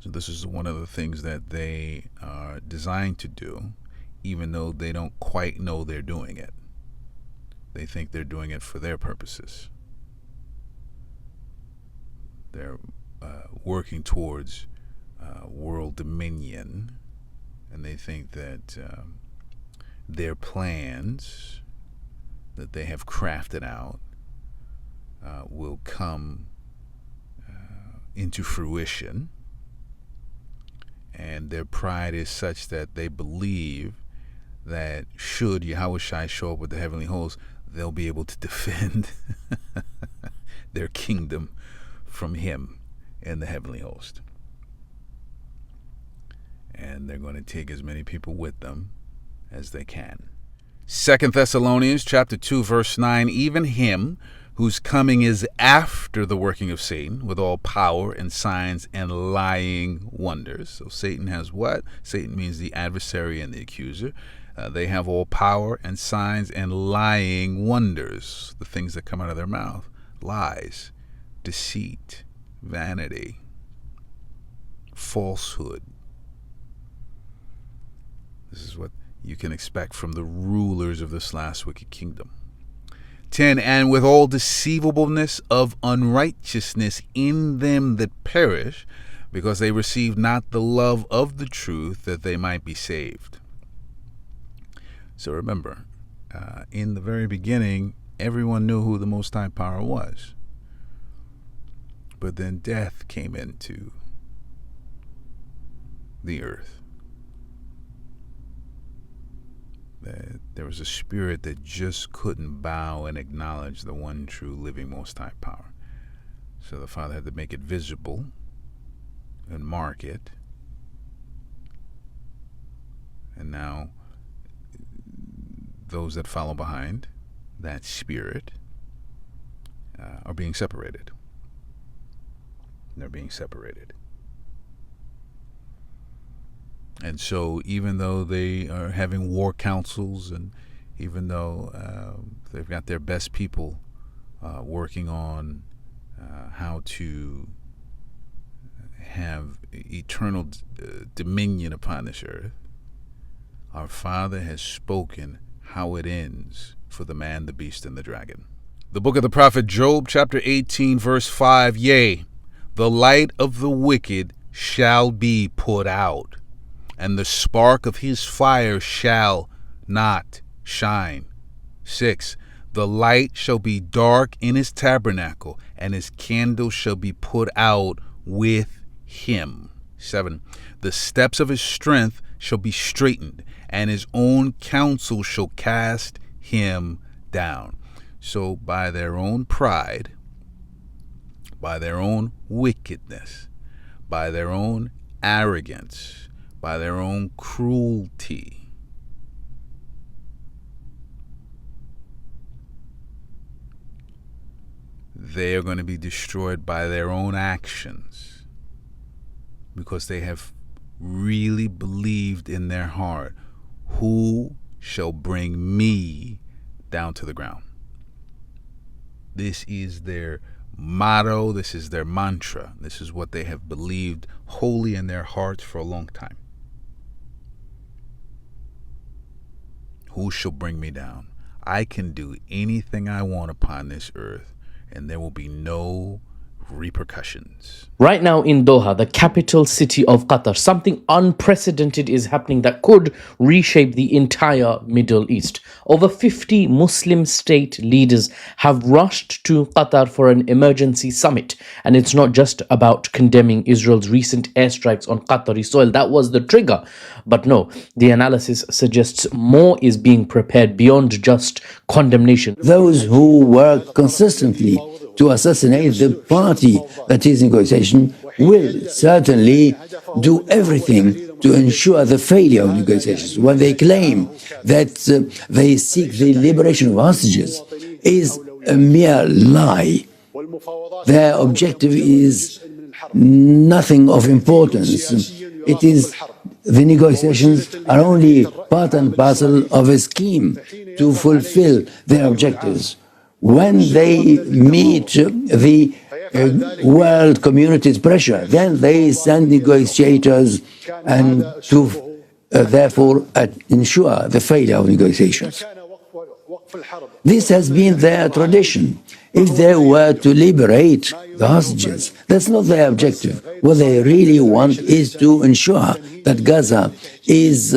So this is one of the things that they are designed to do, even though they don't quite know they're doing it. They think they're doing it for their purposes. They're working towards world dominion, and they think that their plans that they have crafted out will come into fruition, and their pride is such that they believe that should Yahushua show up with the heavenly host, they'll be able to defend their kingdom from him and the heavenly host. And they're going to take as many people with them as they can. 2 Thessalonians chapter 2, verse 9, even him whose coming is after the working of Satan, with all power and signs and lying wonders. So Satan has what? Satan means the adversary and the accuser. They have all power and signs and lying wonders, the things that come out of their mouth. Lies, deceit, vanity, falsehood. This is what you can expect from the rulers of this last wicked kingdom. 10, and with all deceivableness of unrighteousness in them that perish, because they receive not the love of the truth, that they might be saved. So remember, in the very beginning, everyone knew who the Most High Power was. But then death came into the earth. There was a spirit that just couldn't bow and acknowledge the one true living Most High Power. So the Father had to make it visible and mark it. And now those that follow behind that spirit are being separated. They're being separated. And so even though they are having war councils, and even though they've got their best people working on how to have eternal dominion upon this earth, our Father has spoken how it ends for the man, the beast, and the dragon. The book of the prophet Job, chapter 18, verse 5, yea, the light of the wicked shall be put out, and the spark of his fire shall not shine. 6, the light shall be dark in his tabernacle, and his candle shall be put out with him. 7, the steps of his strength shall be straightened, and his own counsel shall cast him down. So by their own pride, by their own wickedness, by their own arrogance, by their own cruelty, they are going to be destroyed by their own actions, because they have really believed in their heart, who shall bring me down to the ground? This is their motto. This is their mantra. This is what they have believed wholly in their hearts for a long time. Who shall bring me down? I can do anything I want upon this earth, and there will be no repercussions. Right now in Doha, the capital city of Qatar, something unprecedented is happening that could reshape the entire Middle East. Over 50 Muslim state leaders have rushed to Qatar for an emergency summit. And it's not just about condemning Israel's recent airstrikes on Qatari soil. That was the trigger. But no, the analysis suggests more is being prepared beyond just condemnation. Those who work consistently to assassinate the party that is in negotiation will certainly do everything to ensure the failure of negotiations. When they claim that they seek the liberation of hostages is a mere lie. Their objective is nothing of importance. It is the negotiations are only part and parcel of a scheme to fulfill their objectives. When they meet the world community's pressure, then they send negotiators and to therefore ensure the failure of negotiations. This has been their tradition. If they were to liberate the hostages, that's not their objective. What they really want is to ensure that Gaza is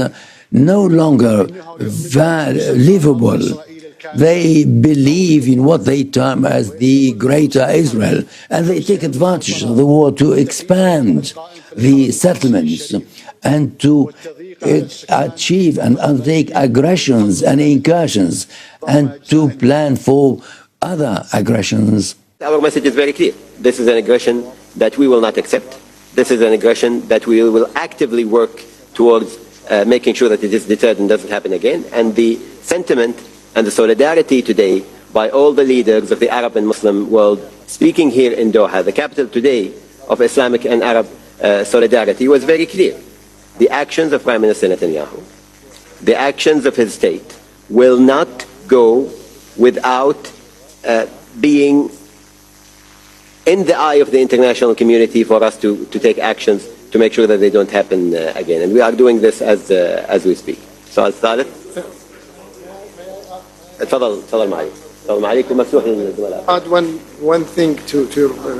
no longer livable. They believe in what they term as the Greater Israel, and they take advantage of the war to expand the settlements and to achieve and undertake aggressions and incursions and to plan for other aggressions. Our message is very clear. This is an aggression that we will not accept. This is an aggression that we will actively work towards making sure that it is deterred and doesn't happen again. And the sentiment and the solidarity today by all the leaders of the Arab and Muslim world speaking here in Doha, the capital today of Islamic and Arab solidarity, was very clear. The actions of Prime Minister Netanyahu, the actions of his state will not go without being in the eye of the international community for us to take actions to make sure that they don't happen again. And we are doing this as we speak. So I'll start it. تفضل معي ومفتوح للزملاء. Add one thing to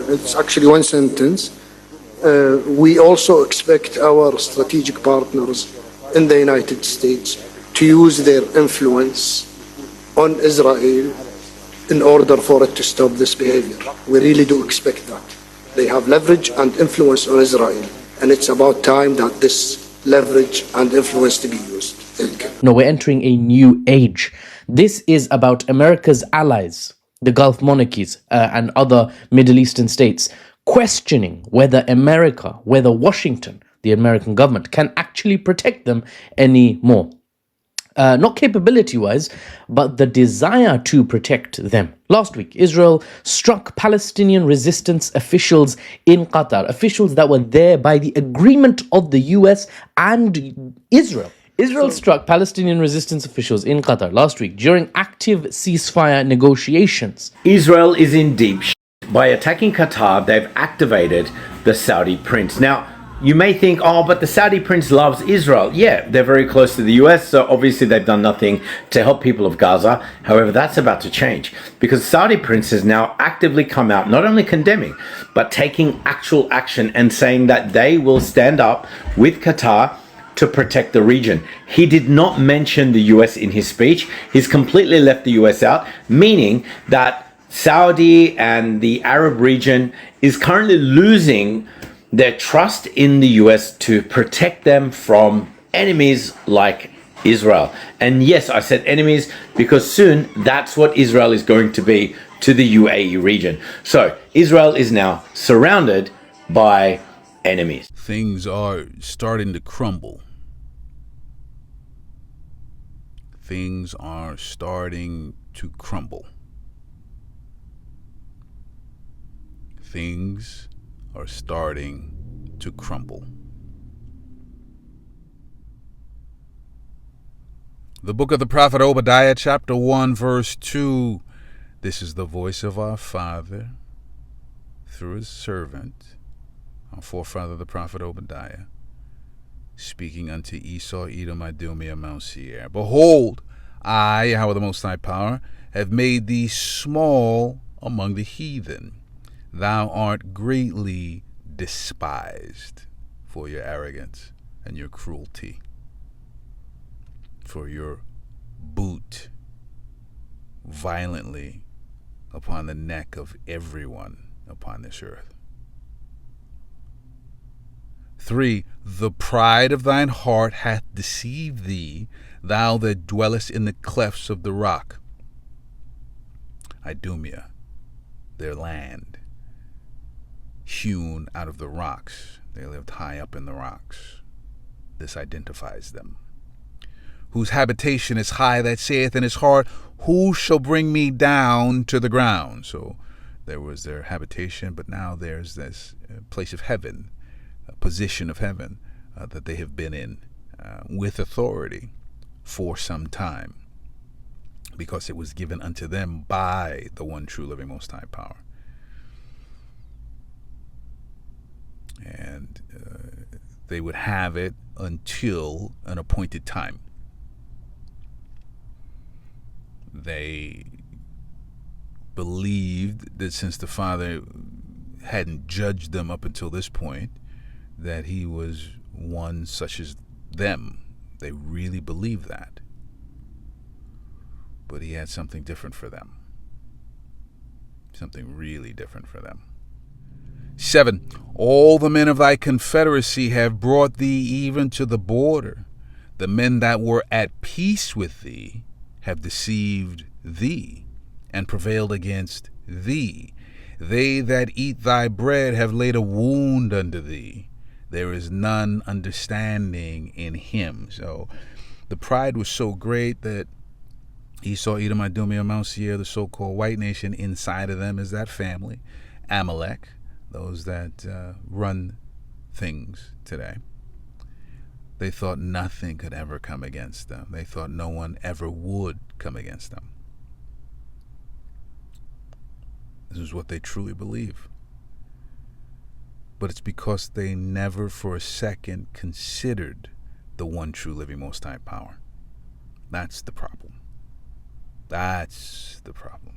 it's actually one sentence. We also expect our strategic partners in the United States to use their influence on Israel in order for it to stop this behavior. We really do expect that. They have leverage and influence on Israel, and it's about time that this leverage and influence to be used. Thank you. No, we're entering a new age. This is about America's allies, the Gulf monarchies and other Middle Eastern states, questioning whether America, whether Washington, the American government, can actually protect them anymore. Not capability-wise, but the desire to protect them. Last week, Israel struck Palestinian resistance officials in Qatar, officials that were there by the agreement of the US and Israel. Israel struck Palestinian resistance officials in Qatar last week during active ceasefire negotiations. Israel is in deep shit. By attacking Qatar, they've activated the Saudi prince. Now, you may think, oh, but the Saudi prince loves Israel. Yeah, they're very close to the US, so obviously they've done nothing to help people of Gaza. However, that's about to change because Saudi prince has now actively come out, not only condemning, but taking actual action and saying that they will stand up with Qatar to protect the region. He did not mention the US in his speech. He's completely left the US out, meaning that Saudi and the Arab region is currently losing their trust in the US to protect them from enemies like Israel. And yes, I said enemies because soon that's what Israel is going to be to the UAE region. So Israel is now surrounded by enemies. Things are starting to crumble. Things are starting to crumble. Things are starting to crumble. The book of the prophet Obadiah, chapter 1, verse 2. This is the voice of our Father through his servant, our forefather, the prophet Obadiah, speaking unto Esau, Edom, Idumea, Mount Seir. Behold, I, Yahweh the Most High Power, have made thee small among the heathen. Thou art greatly despised for your arrogance and your cruelty, for your boot violently upon the neck of everyone upon this earth. 3. The pride of thine heart hath deceived thee, thou that dwellest in the clefts of the rock. Idumea, their land, hewn out of the rocks. They lived high up in the rocks. This identifies them. Whose habitation is high, that saith in his heart, who shall bring me down to the ground? So there was their habitation, but now there's this place of heaven, a position of heaven that they have been in with authority for some time, because it was given unto them by the one true living Most High Power. And they would have it until an appointed time. They believed that since the Father hadn't judged them up until this point, that he was one such as them. They really believed that. But he had something different for them. Something really different for them. 7. All the men of thy confederacy have brought thee even to the border. The men that were at peace with thee have deceived thee and prevailed against thee. They that eat thy bread have laid a wound unto thee. There is none understanding in him. So the pride was so great that Esau, Edom, Idumea, Mount Seir, the so-called white nation, inside of them is that family, Amalek, those that run things today. They thought nothing could ever come against them. They thought no one ever would come against them. This is what they truly believe. But it's because they never for a second considered the one true living Most High Power. That's the problem. That's the problem.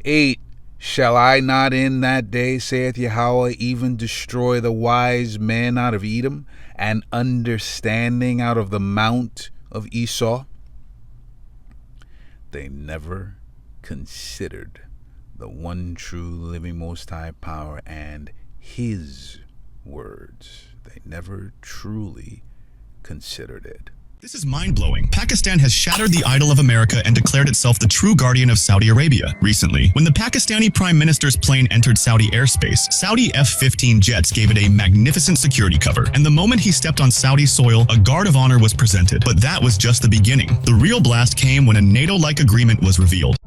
8. Shall I not in that day, saith Yahweh, even destroy the wise men out of Edom, and understanding out of the mount of Esau? They never considered the one true living Most High Power and his words. They never truly considered it. This is mind-blowing. Pakistan has shattered the idol of America and declared itself the true guardian of Saudi Arabia. Recently, when the Pakistani Prime Minister's plane entered Saudi airspace, Saudi F-15 jets gave it a magnificent security cover, and the moment he stepped on Saudi soil, a guard of honor was presented. But that was just the beginning. The real blast came when a NATO-like agreement was revealed.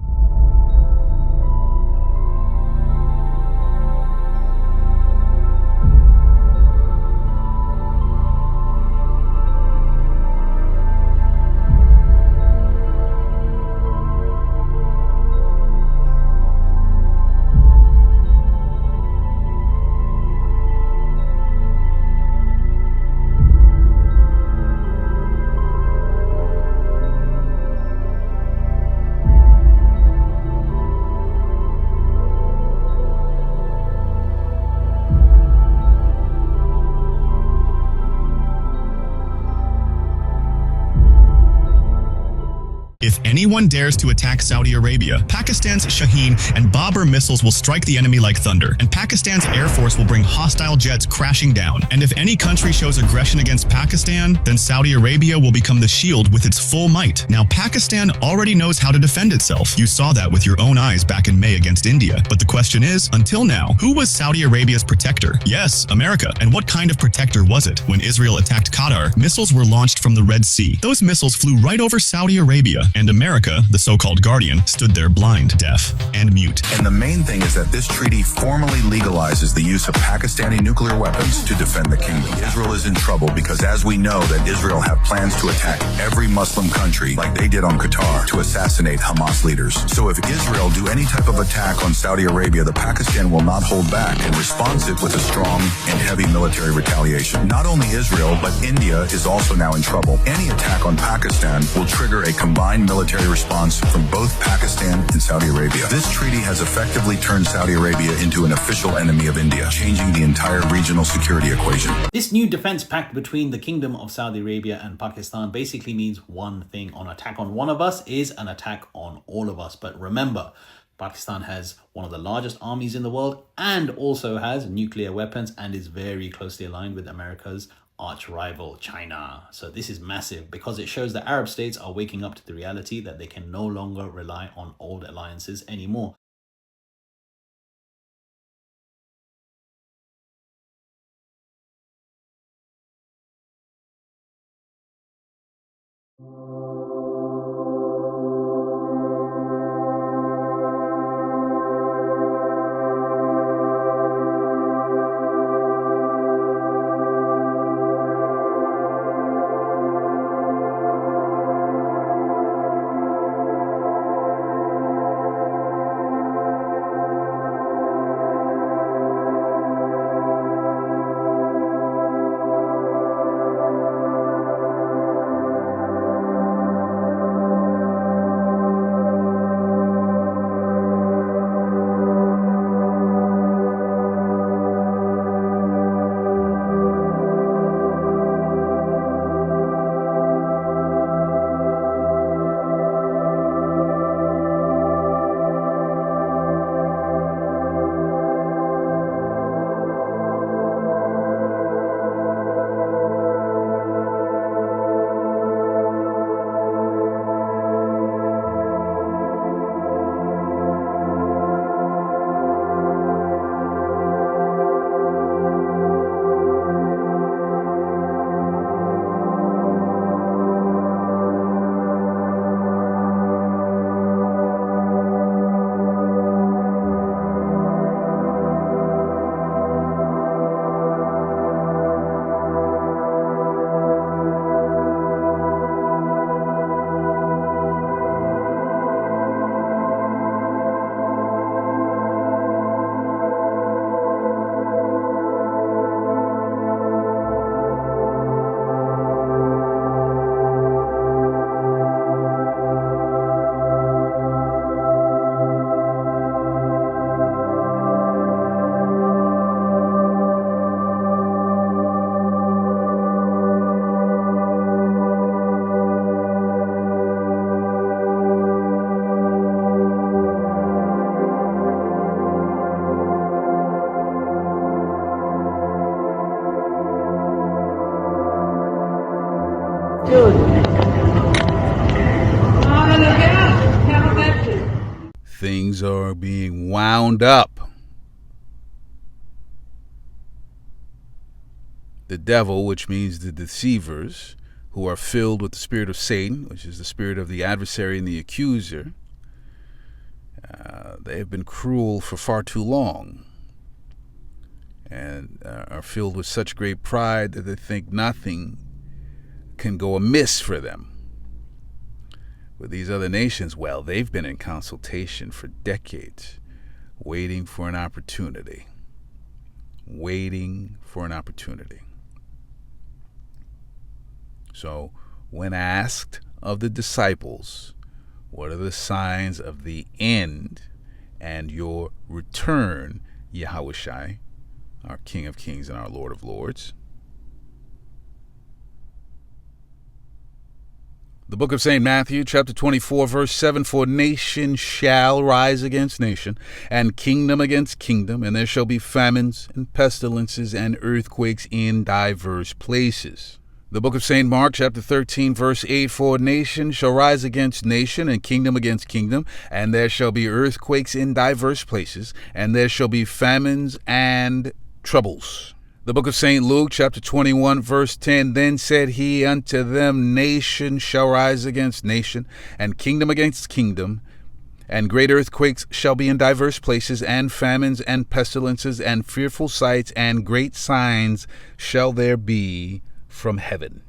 If anyone dares to attack Saudi Arabia, Pakistan's Shaheen and Babur missiles will strike the enemy like thunder, and Pakistan's Air Force will bring hostile jets crashing down. And if any country shows aggression against Pakistan, then Saudi Arabia will become the shield with its full might. Now, Pakistan already knows how to defend itself. You saw that with your own eyes back in May against India. But the question is, until now, who was Saudi Arabia's protector? Yes, America. And what kind of protector was it? When Israel attacked Qatar, missiles were launched from the Red Sea. Those missiles flew right over Saudi Arabia, and America America, the so-called guardian, stood there blind, deaf, and mute. And the main thing is that this treaty formally legalizes the use of Pakistani nuclear weapons to defend the kingdom. Israel is in trouble because, as we know, that Israel have plans to attack every Muslim country like they did on Qatar to assassinate Hamas leaders. So if Israel do any type of attack on Saudi Arabia, the Pakistan will not hold back and response it with a strong and heavy military retaliation. Not only Israel, but India is also now in trouble. Any attack on Pakistan will trigger a combined military response from both Pakistan and Saudi Arabia. This treaty has effectively turned Saudi Arabia into an official enemy of India, changing the entire regional security equation. This new defense pact between the Kingdom of Saudi Arabia and Pakistan basically means one thing. An attack on one of us is an attack on all of us. But remember, Pakistan has one of the largest armies in the world and also has nuclear weapons and is very closely aligned with America's arch rival, China. So this is massive because it shows that Arab states are waking up to the reality that they can no longer rely on old alliances anymore. Things are being wound up. The devil, which means the deceivers, who are filled with the spirit of Satan, which is the spirit of the adversary and the accuser, they have been cruel for far too long and are filled with such great pride that they think nothing can go amiss for them. With these other nations, well, they've been in consultation for decades, waiting for an opportunity. Waiting for an opportunity. So, when asked of the disciples, what are the signs of the end and your return, Yahushai, our King of Kings and our Lord of Lords? The book of St. Matthew, chapter 24, verse 7, for nation shall rise against nation, and kingdom against kingdom, and there shall be famines and pestilences and earthquakes in diverse places. The book of St. Mark, chapter 13, verse 8, for nation shall rise against nation, and kingdom against kingdom, and there shall be earthquakes in diverse places, and there shall be famines and troubles. The book of St. Luke, chapter 21, verse 10, then said he unto them, nation shall rise against nation, and kingdom against kingdom, and great earthquakes shall be in diverse places, and famines, and pestilences, and fearful sights, and great signs shall there be from heaven.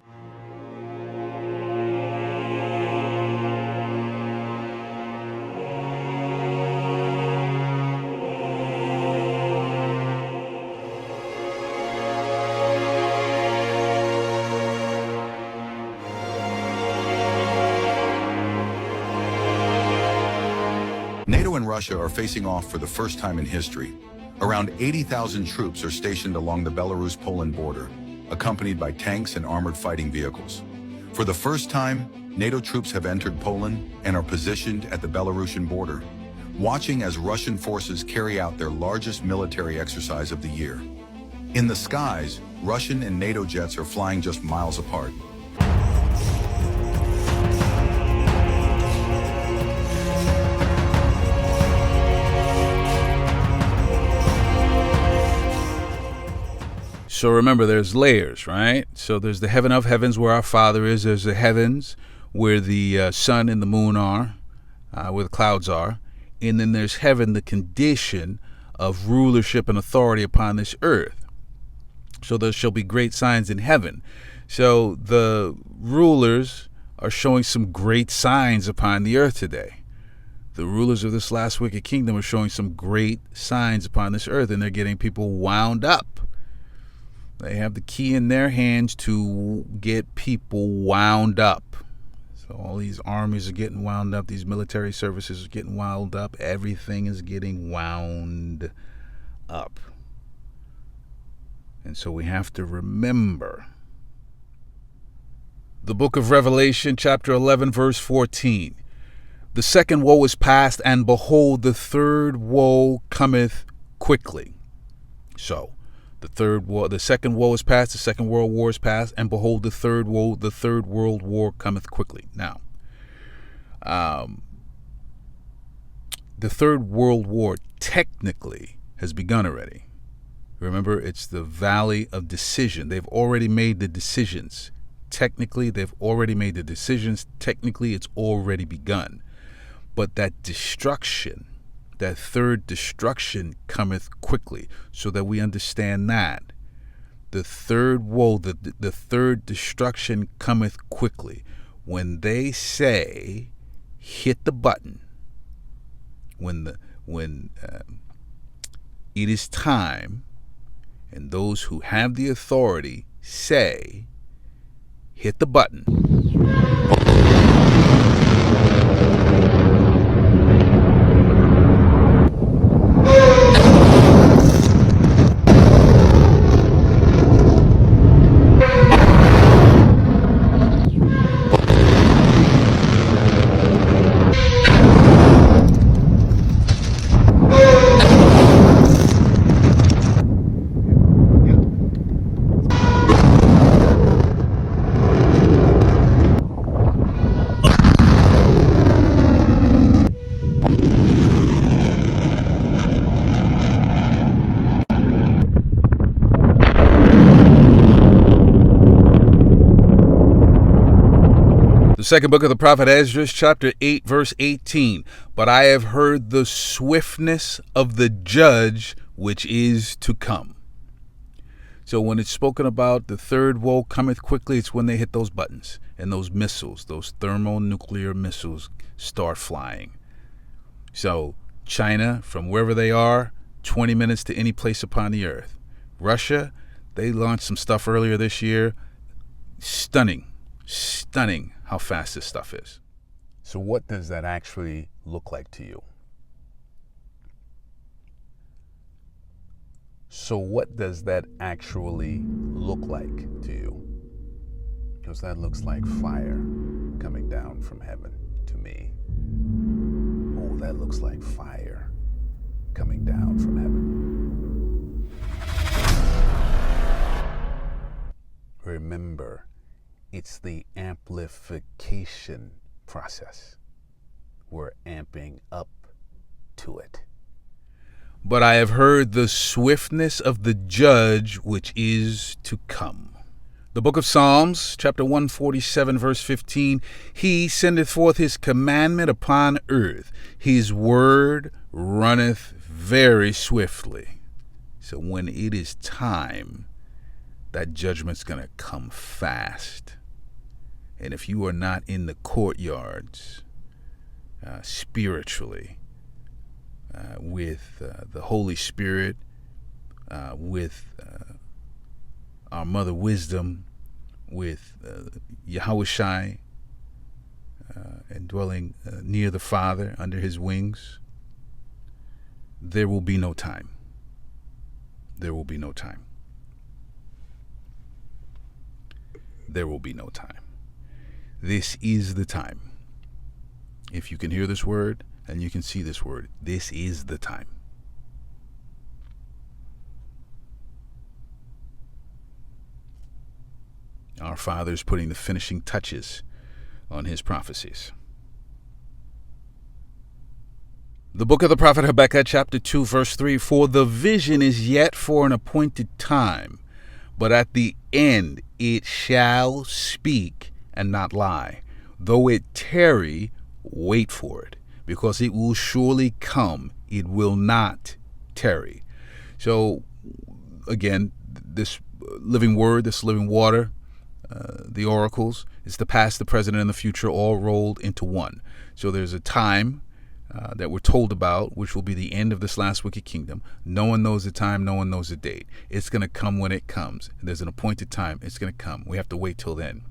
NATO and Russia are facing off for the first time in history. Around 80,000 troops are stationed along the Belarus-Poland border, accompanied by tanks and armored fighting vehicles. For the first time, NATO troops have entered Poland and are positioned at the Belarusian border, watching as Russian forces carry out their largest military exercise of the year. In the skies, Russian and NATO jets are flying just miles apart. So remember, there's layers, right? So there's the heaven of heavens where our Father is. There's the heavens where the sun and the moon are, where the clouds are. And then there's heaven, the condition of rulership and authority upon this earth. So there shall be great signs in heaven. So the rulers are showing some great signs upon the earth today. The rulers of this last wicked kingdom are showing some great signs upon this earth, and they're getting people wound up. They have the key in their hands to get people wound up. So all these armies are getting wound up. These military services are getting wound up. Everything is getting wound up. And so we have to remember the book of Revelation, chapter 11, verse 14. The second woe is past, and behold, the third woe cometh quickly. So, the second woe is past, the second world war is past, and behold, the third woe, the third world war cometh quickly. Now, the third world war technically has begun already. Remember, it's the valley of decision. They've already made the decisions. Technically, they've already made the decisions. Technically, it's already begun. But that destruction, that third destruction cometh quickly, so that we understand that. The third woe, the third destruction cometh quickly. When they say, hit the button, when it is time, and those who have the authority say, hit the button. The second book of the prophet Esdras, chapter 8, verse 18. But I have heard the swiftness of the judge which is to come. So when it's spoken about the third woe cometh quickly, it's when they hit those buttons and those missiles, those thermonuclear missiles start flying. So China, from wherever they are, 20 minutes to any place upon the earth. Russia, they launched some stuff earlier this year. Stunning how fast this stuff is. So what does that actually look like to you? So what does that actually look like to you? Because that looks like fire coming down from heaven to me. Oh, that looks like fire coming down from heaven. Remember, it's the amplification process. We're amping up to it. but I have heard the swiftness of the judge which is to come. The book of Psalms, chapter 147, verse 15, he sendeth forth his commandment upon earth. His word runneth very swiftly. So when it is time, that judgment's going to come fast. And if you are not in the courtyards spiritually, with the Holy Spirit, with our Mother Wisdom, with Yahushai, and dwelling near the Father under his wings, there will be no time. There will be no time. There will be no time. This is the time. If you can hear this word and you can see this word, this is the time. Our Father is putting the finishing touches on his prophecies. The book of the prophet Habakkuk, chapter 2, verse 3, for the vision is yet for an appointed time, but at the end it shall speak and not lie. Though it tarry, wait for it, because it will surely come. It will not tarry. So, again, this living word, this living water, the oracles, is the past, the present, and the future all rolled into one. So there's a time that we're told about, which will be the end of this last wicked kingdom. No one knows the time. No one knows the date. It's going to come when it comes. There's an appointed time. It's going to come. We have to wait till then.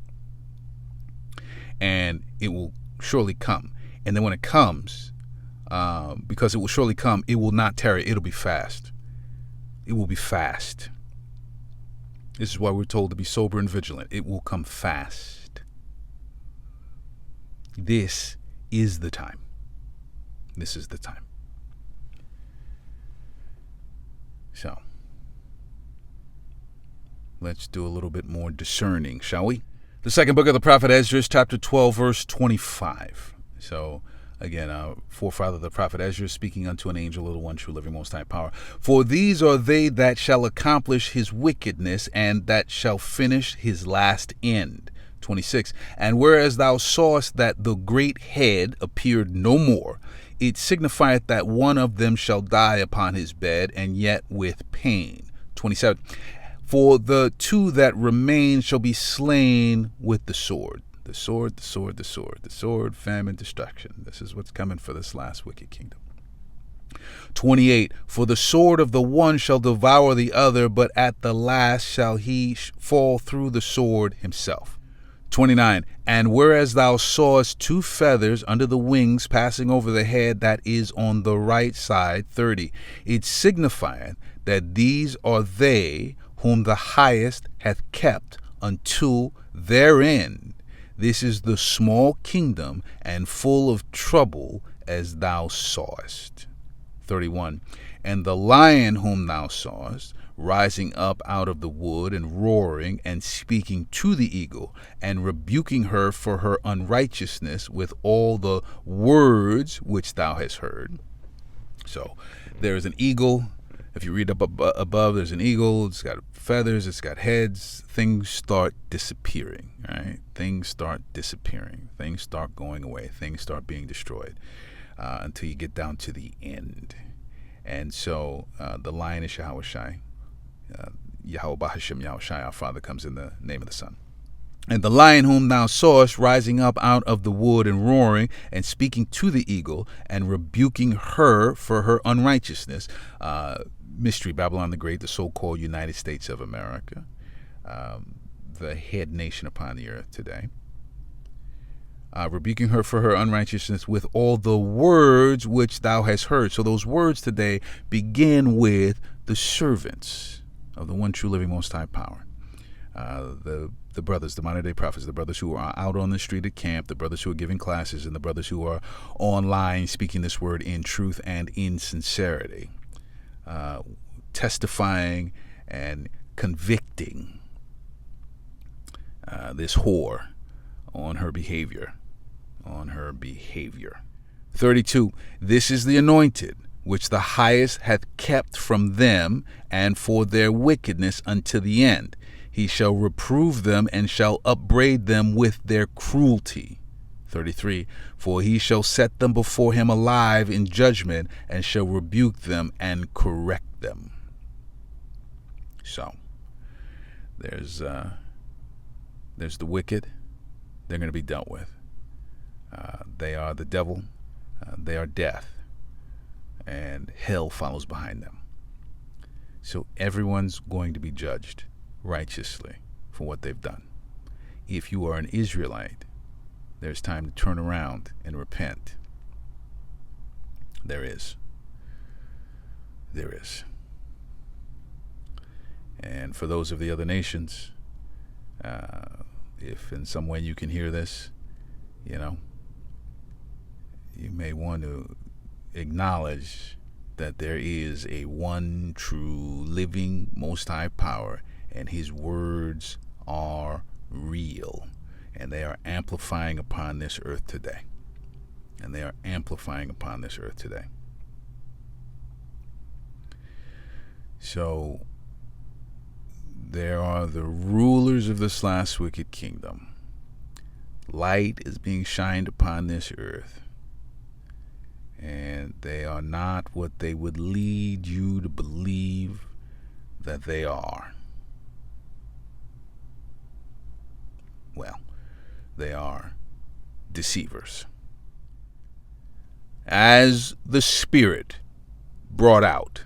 And it will surely come. And then when it comes, because it will surely come, it will not tarry. It'll be fast. It will be fast. This is why we're told to be sober and vigilant. It will come fast. This is the time. This is the time. So, let's do a little bit more discerning, shall we? The second book of the prophet Ezra, chapter 12, verse 25. So, again, our forefather, the prophet Ezra, speaking unto an angel of the one true living most high power. For these are they that shall accomplish his wickedness, and that shall finish his last end. 26. And whereas thou sawest that the great head appeared no more, it signifieth that one of them shall die upon his bed, and yet with pain. 27. For the two that remain shall be slain with the sword. The sword, the sword, the sword. The sword, famine, destruction. This is what's coming for this last wicked kingdom. 28. For the sword of the one shall devour the other, but at the last shall he fall through the sword himself. 29. And whereas thou sawest two feathers under the wings passing over the head that is on the right side. 30. It signifieth that these are they whom the highest hath kept until their end. This is the small kingdom and full of trouble as thou sawest. 31. And the lion whom thou sawest, rising up out of the wood and roaring and speaking to the eagle and rebuking her for her unrighteousness with all the words which thou hast heard. So there is an eagle. If you read up above, there's an eagle. It's got feathers. It's got heads. Things start disappearing, right? Things start disappearing. Things start going away. Things start being destroyed until you get down to the end. And so the lion is Yahushai. Yahweh Bahashim Yahushai, our Father, comes in the name of the Son. And the lion whom thou sawest rising up out of the wood and roaring and speaking to the eagle and rebuking her for her unrighteousness. Mystery, Babylon the Great, the so-called United States of America, the head nation upon the earth today. Rebuking her for her unrighteousness with all the words which thou hast heard. So those words today begin with the servants of the one true living most high power. The brothers, the modern day prophets, the brothers who are out on the street at camp, the brothers who are giving classes, and the brothers who are online speaking this word in truth and in sincerity, testifying and convicting this whore on her behavior. 32. This is the anointed, which the highest hath kept from them, and for their wickedness unto the end. He shall reprove them, and shall upbraid them with their cruelty. 33. For he shall set them before him alive in judgment, and shall rebuke them and correct them. So, there's the wicked. They're going to be dealt with. They are the devil. They are death. And hell follows behind them. So everyone's going to be judged righteously for what they've done. If you are an Israelite, there's time to turn around and repent. There is. There is. And for those of the other nations, if in some way you can hear this, you may want to acknowledge that there is a one true living Most High power, and his words are real, and they are amplifying upon this earth today. And they are amplifying upon this earth today. So there are the rulers of this last wicked kingdom. Light is being shined upon this earth, and they are not what they would lead you to believe that they are. Well, they are deceivers. As the Spirit brought out,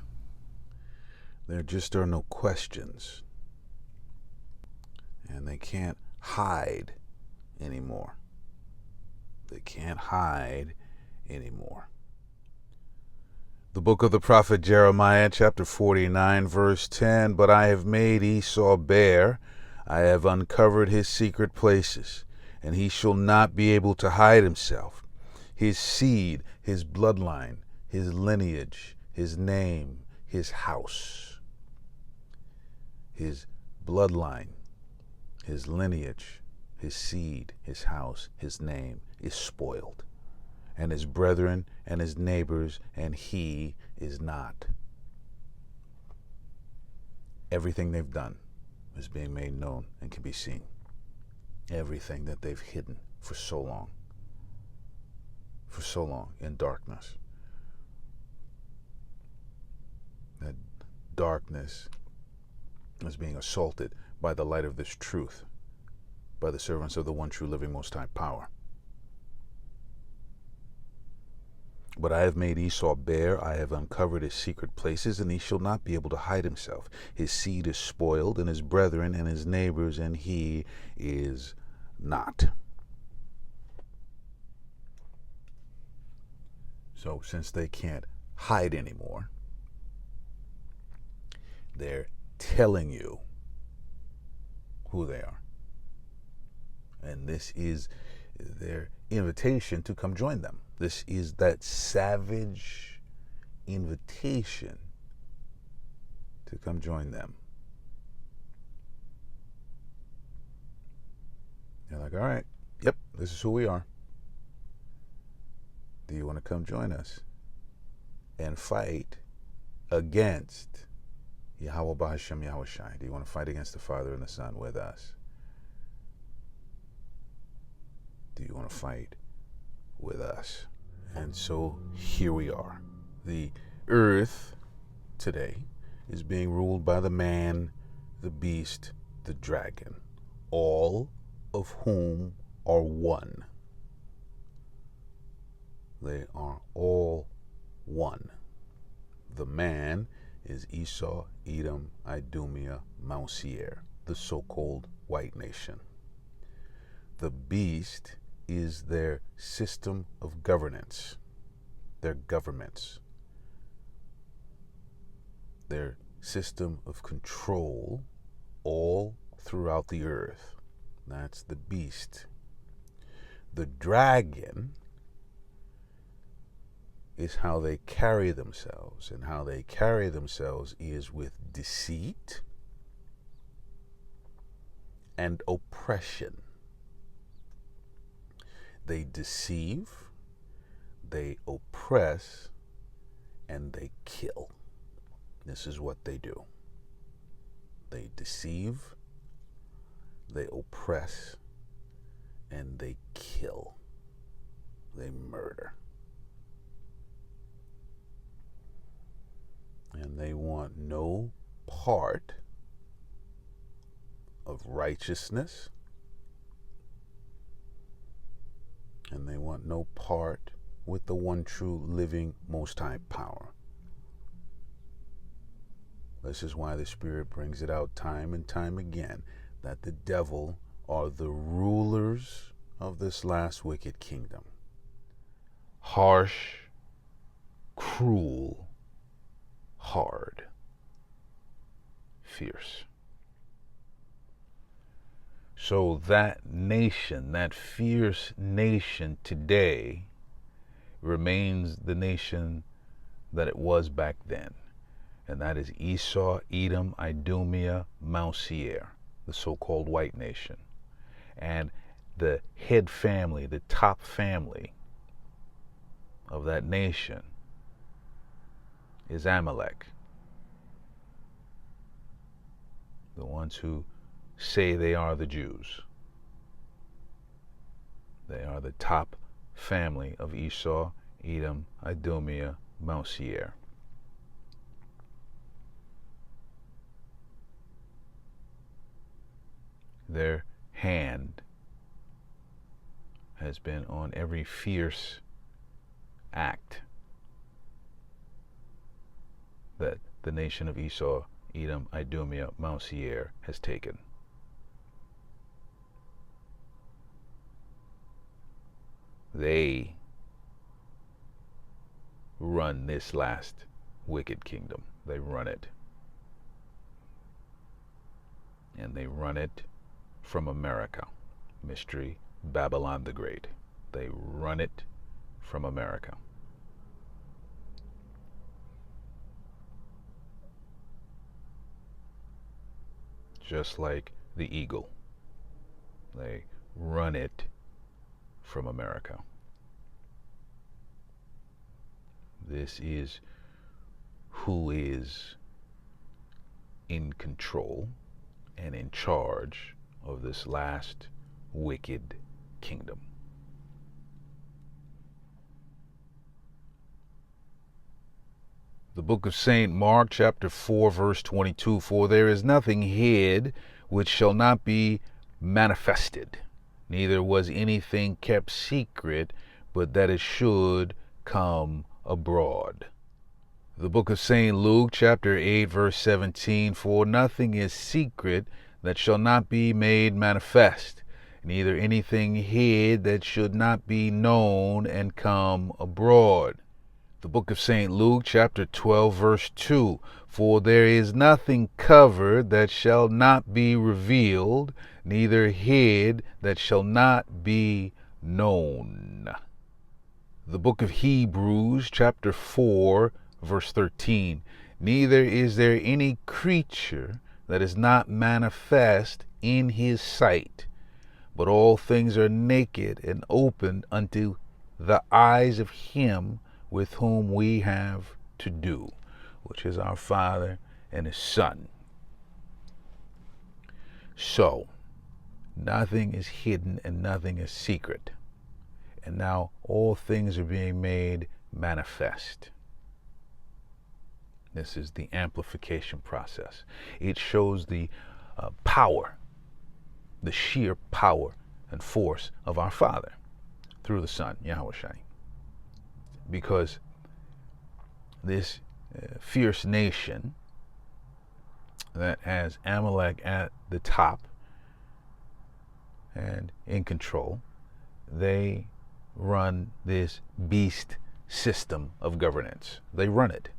there just are no questions, and they can't hide anymore. They can't hide anymore. The book of the prophet Jeremiah, chapter 49, verse 10, But I have made Esau bare, I have uncovered his secret places, and he shall not be able to hide himself. His seed, his bloodline, his lineage, his name, his house. His bloodline, his lineage, his seed, his house, his name is spoiled, and his brethren and his neighbors, and he is not. Everything they've done is being made known and can be seen. Everything that they've hidden for so long in darkness. That darkness is being assaulted by the light of this truth, by the servants of the one true living Most High power. But I have made Esau bare, I have uncovered his secret places, and he shall not be able to hide himself. His seed is spoiled, and his brethren and his neighbors, and he is not. So since they can't hide anymore, they're telling you who they are. And this is their invitation to come join them. This is that savage invitation to come join them. You're like, all right, yep, this is who we are. Do you want to come join us and fight against Yahweh Bahashem Yahweh Shai? Do you want to fight against the Father and the Son with us? Do you want to fight with us? And so here we are. The earth today is being ruled by the man, the beast, the dragon, all of whom are one. They are all one. The man is Esau, Edom, Idumea, Mount Seir, the so-called white nation. The beast is their system of governance, their governments, their system of control all throughout the earth. That's the beast. The dragon is how they carry themselves, and how they carry themselves is with deceit and oppression. They deceive, they oppress, and they kill. This is what they do. They deceive, they oppress, and they kill. They murder. And they want no part of righteousness, and they want no part with the one true living Most High power. This is why the Spirit brings it out time and time again, that the devil are the rulers of this last wicked kingdom. Harsh, cruel, hard, fierce. So that nation, that fierce nation today, remains the nation that it was back then. And that is Esau, Edom, Idumea, Mount Seir, the so-called white nation. And the head family, the top family of that nation is Amalek. The ones who say they are the Jews. They are the top family of Esau, Edom, Idumea, Mount Seir. Their hand has been on every fierce act that the nation of Esau, Edom, Idumea, Mount Seir has taken. They run this last wicked kingdom. They run it. And they run it from America. Mystery Babylon the Great. They run it from America. Just like the eagle. They run it from America. This is who is in control and in charge of this last wicked kingdom. The book of St. Mark, chapter 4, verse 22, for there is nothing hid which shall not be manifested, neither was anything kept secret, but that it should come abroad. The book of St. Luke, chapter 8, verse 17, for nothing is secret that shall not be made manifest, neither anything hid that should not be known and come abroad. The book of St. Luke, chapter 12, verse 2, for there is nothing covered that shall not be revealed, neither hid that shall not be known. The book of Hebrews, chapter 4, verse 13, neither is there any creature that is not manifest in his sight, but all things are naked and open unto the eyes of him with whom we have to do, which is our Father and his Son. So, nothing is hidden and nothing is secret. And now all things are being made manifest. This is the amplification process. It shows the power, the sheer power and force of our Father through the Son, Yahushua. Because this fierce nation that has Amalek at the top and in control, they run this beast system of governance. They run it.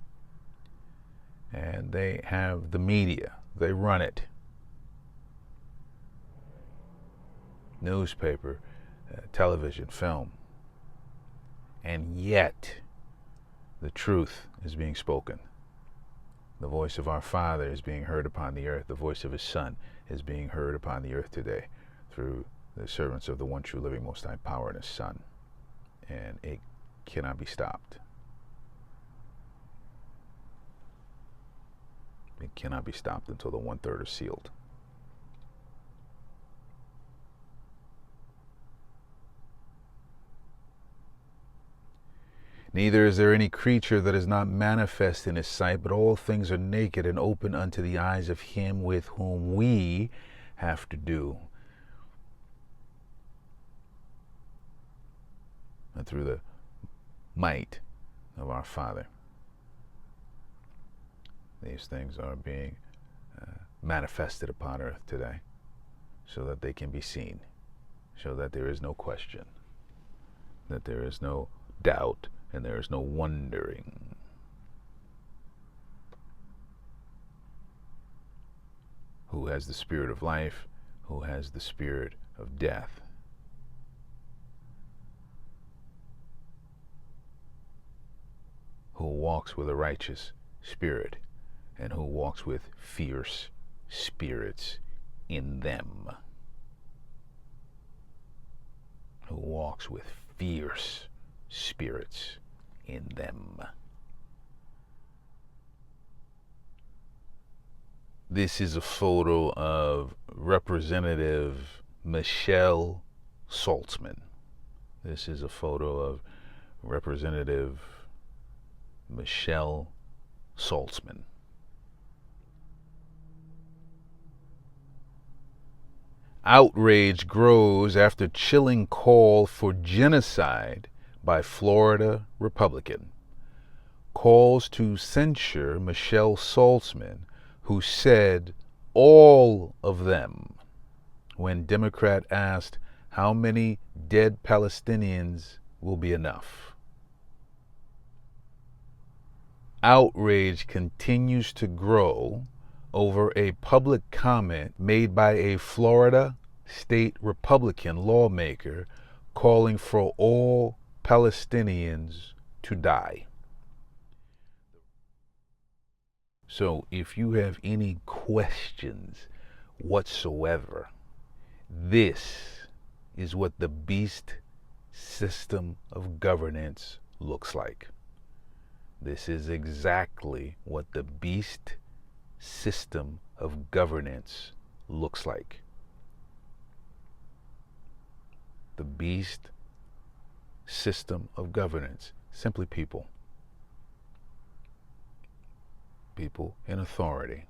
And they have the media. They run it. Newspaper, television, film. And yet, the truth is being spoken. The voice of our Father is being heard upon the earth. The voice of his Son is being heard upon the earth today through the servants of the one true living Most High power and his Son. And it cannot be stopped. cannot be stopped until the 1/3 are sealed. Neither is there any creature that is not manifest in his sight, but all things are naked and open unto the eyes of him with whom we have to do. And through the might of our Father, these things are being manifested upon earth today, so that they can be seen, so that there is no question, that there is no doubt, and there is no wondering. Who has the spirit of life? Who has the spirit of death? Who walks with a righteous spirit, and who walks with fierce spirits in them? Who walks with fierce spirits in them. This is a photo of Representative Michelle Saltzman. This is a photo of Representative Michelle Saltzman. Outrage grows after chilling call for genocide by Florida Republican. Calls to censure Michelle Saltzman, who said all of them when Democrat asked how many dead Palestinians will be enough. Outrage continues to grow over a public comment made by a Florida state Republican lawmaker calling for all Palestinians to die. So if you have any questions whatsoever, this is what the beast system of governance looks like. This is exactly what the beast system of governance looks like. The beast system of governance, simply people. People in authority.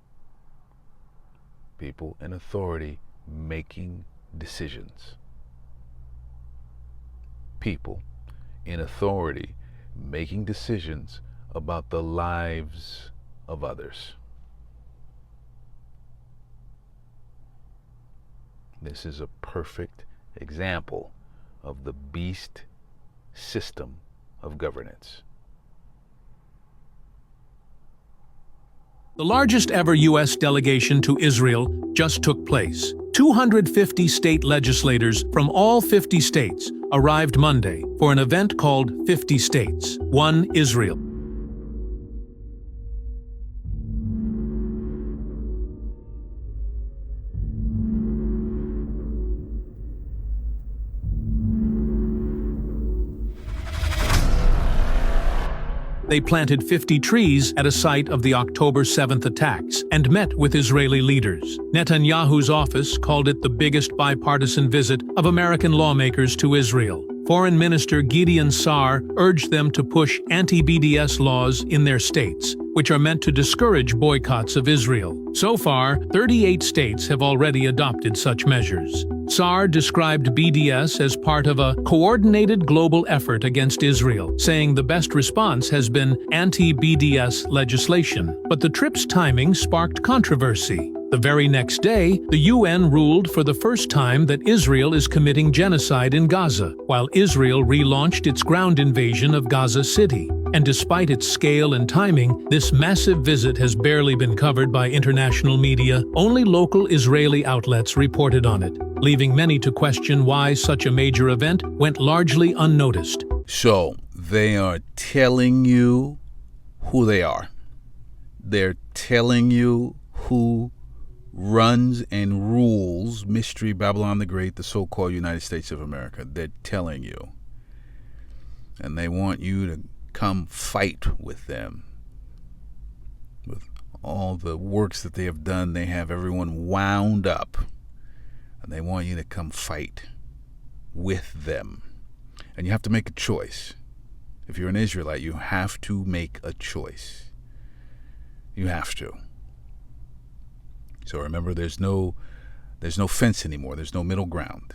People in authority making decisions. People in authority making decisions about the lives of others. This is a perfect example of the beast system of governance. The largest ever U.S. delegation to Israel just took place. 250 state legislators from all 50 states arrived Monday for an event called 50 States, One Israel. They planted 50 trees at a site of the October 7th attacks and met with Israeli leaders. Netanyahu's office called it the biggest bipartisan visit of American lawmakers to Israel. Foreign Minister Gideon Sa'ar urged them to push anti-BDS laws in their states, which are meant to discourage boycotts of Israel. So far, 38 states have already adopted such measures. Sa'ar described BDS as part of a coordinated global effort against Israel, saying the best response has been anti-BDS legislation. But the trip's timing sparked controversy. The very next day, the UN ruled for the first time that Israel is committing genocide in Gaza, while Israel relaunched its ground invasion of Gaza City. And despite its scale and timing, this massive visit has barely been covered by international media. Only local Israeli outlets reported on it, leaving many to question why such a major event went largely unnoticed. So, they are telling you who they are. They're telling you who runs and rules Mystery Babylon the Great, the so-called United States of America. They're telling you. And they want you to come fight with them with all the works that they have done. They have everyone wound up, and they want you to come fight with them. And you have to make a choice. If you're an Israelite, you have to make a choice. You have to. So remember, there's no fence anymore. There's no middle ground.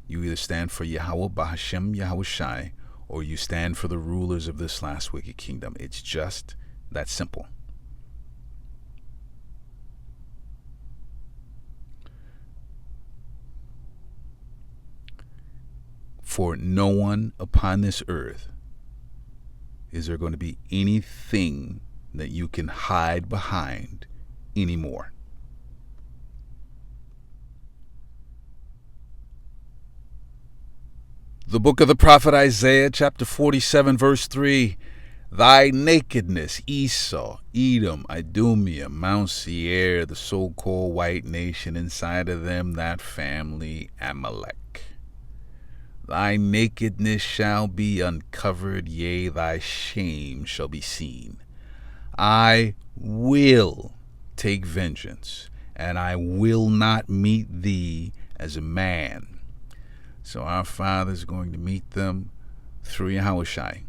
You either stand for Yahweh Bahashem Yahweh Shai, or you stand for the rulers of this last wicked kingdom. It's just that simple. For no one upon this earth is there going to be anything that you can hide behind anymore. The book of the prophet Isaiah, chapter 47, verse 3. Thy nakedness, Esau, Edom, Idumea, Mount Seir, the so-called white nation, inside of them that family, Amalek. Thy nakedness shall be uncovered, yea, thy shame shall be seen. I will take vengeance, and I will not meet thee as a man. So our Father is going to meet them through Yahushai.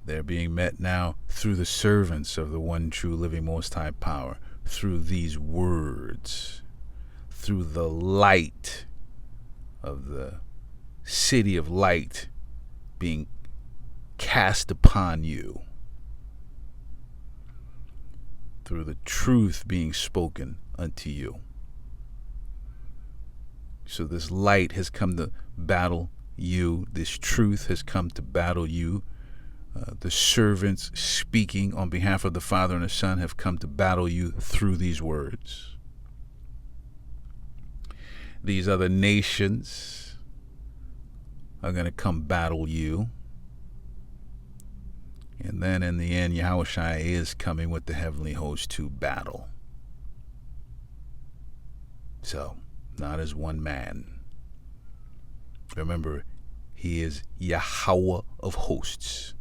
They're being met now through the servants of the one true living most high power, through these words, through the light of the city of light being cast upon you, through the truth being spoken unto you. So this light has come to battle you. This truth has come to battle you. The servants speaking on behalf of the Father and the Son have come to battle you through these words. These other nations are going to come battle you. And then in the end, Yahushua is coming with the heavenly host to battle. So, not as one man. Remember, he is Yahweh of hosts.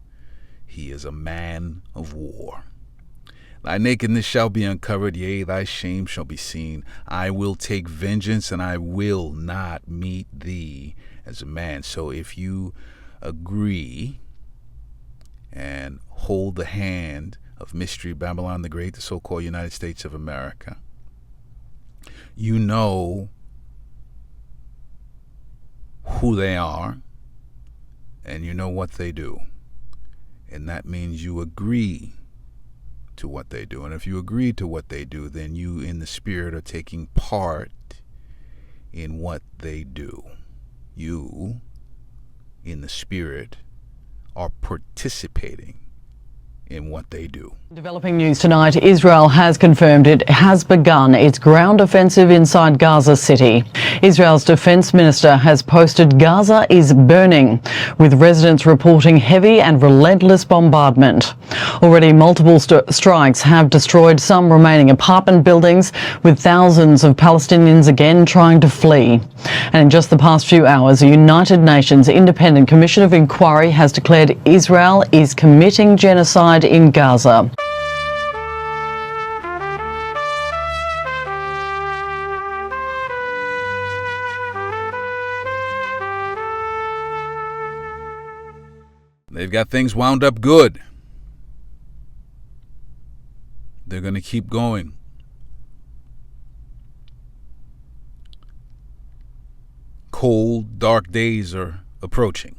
He is a man of war. Thy nakedness shall be uncovered, yea, thy shame shall be seen. I will take vengeance, and I will not meet thee as a man. So if you agree and hold the hand of Mystery Babylon the Great, the so-called United States of America, you know who they are, and you know what they do. And that means you agree to what they do. And if you agree to what they do, then you in the spirit are taking part in what they do. You in the spirit are participating in what they do. Developing news tonight, Israel has confirmed it has begun its ground offensive inside Gaza City. Israel's defense minister has posted Gaza is burning, with residents reporting heavy and relentless bombardment. Already multiple strikes have destroyed some remaining apartment buildings, with thousands of Palestinians again trying to flee. And in just the past few hours, a United Nations Independent Commission of Inquiry has declared Israel is committing genocide in Gaza. They've got things wound up good. They're going to keep going. Cold, dark days are approaching.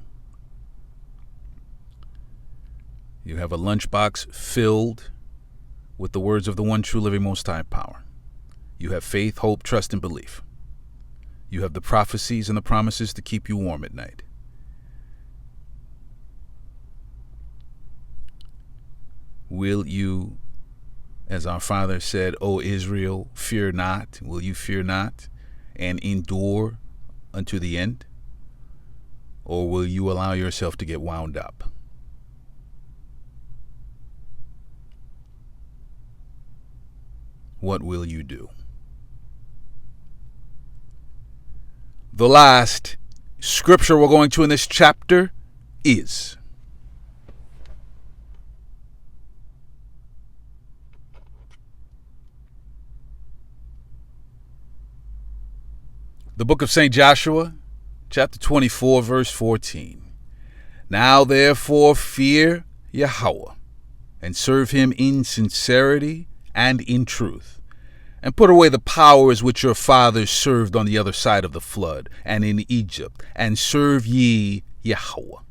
You have a lunchbox filled with the words of the one true living most high power. You have faith, hope, trust, and belief. You have the prophecies and the promises to keep you warm at night. Will you, as our Father said, O Israel, fear not? Will you fear not and endure unto the end? Or will you allow yourself to get wound up? What will you do? The last scripture we're going to in this chapter is The book of St. Joshua, chapter 24, verse 14. Now therefore fear Yahweh, and serve him in sincerity and in truth, and put away the powers which your fathers served on the other side of the flood, and in Egypt, and serve ye Yahweh.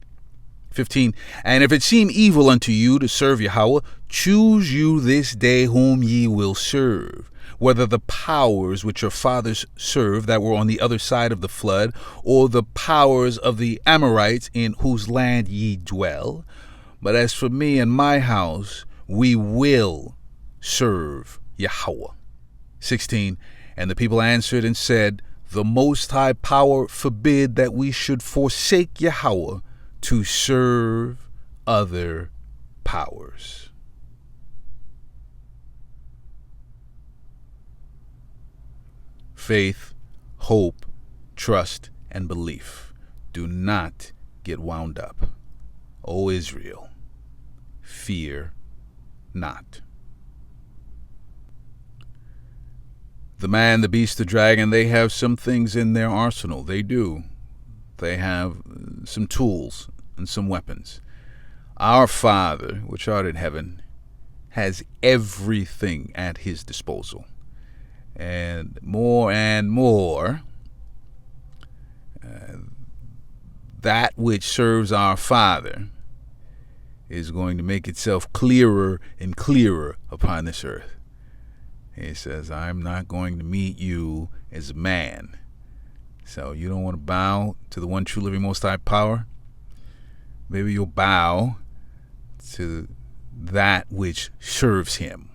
15. And if it seem evil unto you to serve Yahweh, choose you this day whom ye will serve, whether the powers which your fathers served that were on the other side of the flood, or the powers of the Amorites in whose land ye dwell. But as for me and my house, we will serve Yahweh. 16. And the people answered and said, the Most High Power forbid that we should forsake Yahweh to serve other powers. Faith, hope, trust, and belief. Do not get wound up. O Israel, fear not. The man, the beast, the dragon, they have some things in their arsenal. They do. They have some tools and some weapons. Our Father, which art in heaven, has everything at his disposal. And more, that which serves our Father is going to make itself clearer and clearer upon this earth. He says, I'm not going to meet you as a man. So you don't want to bow to the one true living Most High Power? Maybe you'll bow to that which serves him.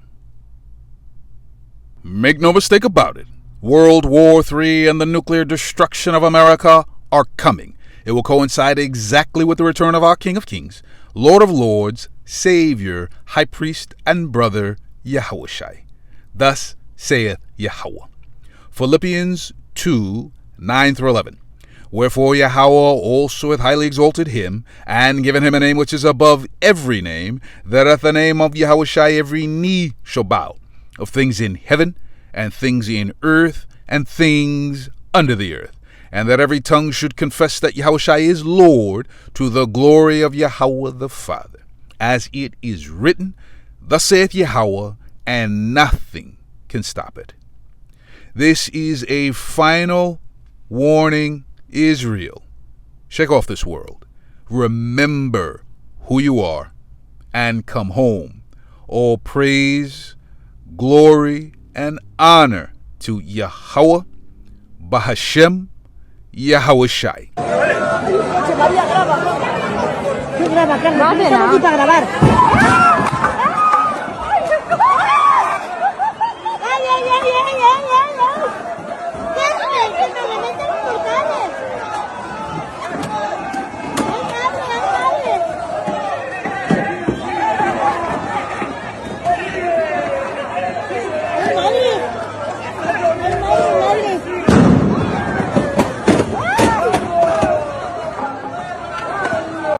Make no mistake about it. World War III and the nuclear destruction of America are coming. It will coincide exactly with the return of our King of Kings, Lord of Lords, Savior, High Priest, and Brother, Yahushai. Thus saith Yahweh. Philippians 2, 9 through 11. Wherefore Yahweh also hath highly exalted him, and given him a name which is above every name, that at the name of Yahushai every knee shall bow, of things in heaven, and things in earth, and things under the earth, and that every tongue should confess that Yahushai is Lord, to the glory of Yahweh the Father. As it is written, thus saith Yahweh, and nothing can stop it. This is a final warning, Israel. Shake off this world. Remember who you are and come home. All praise, glory, and honor to Yahweh, Bahashem, Yahushai. Robin,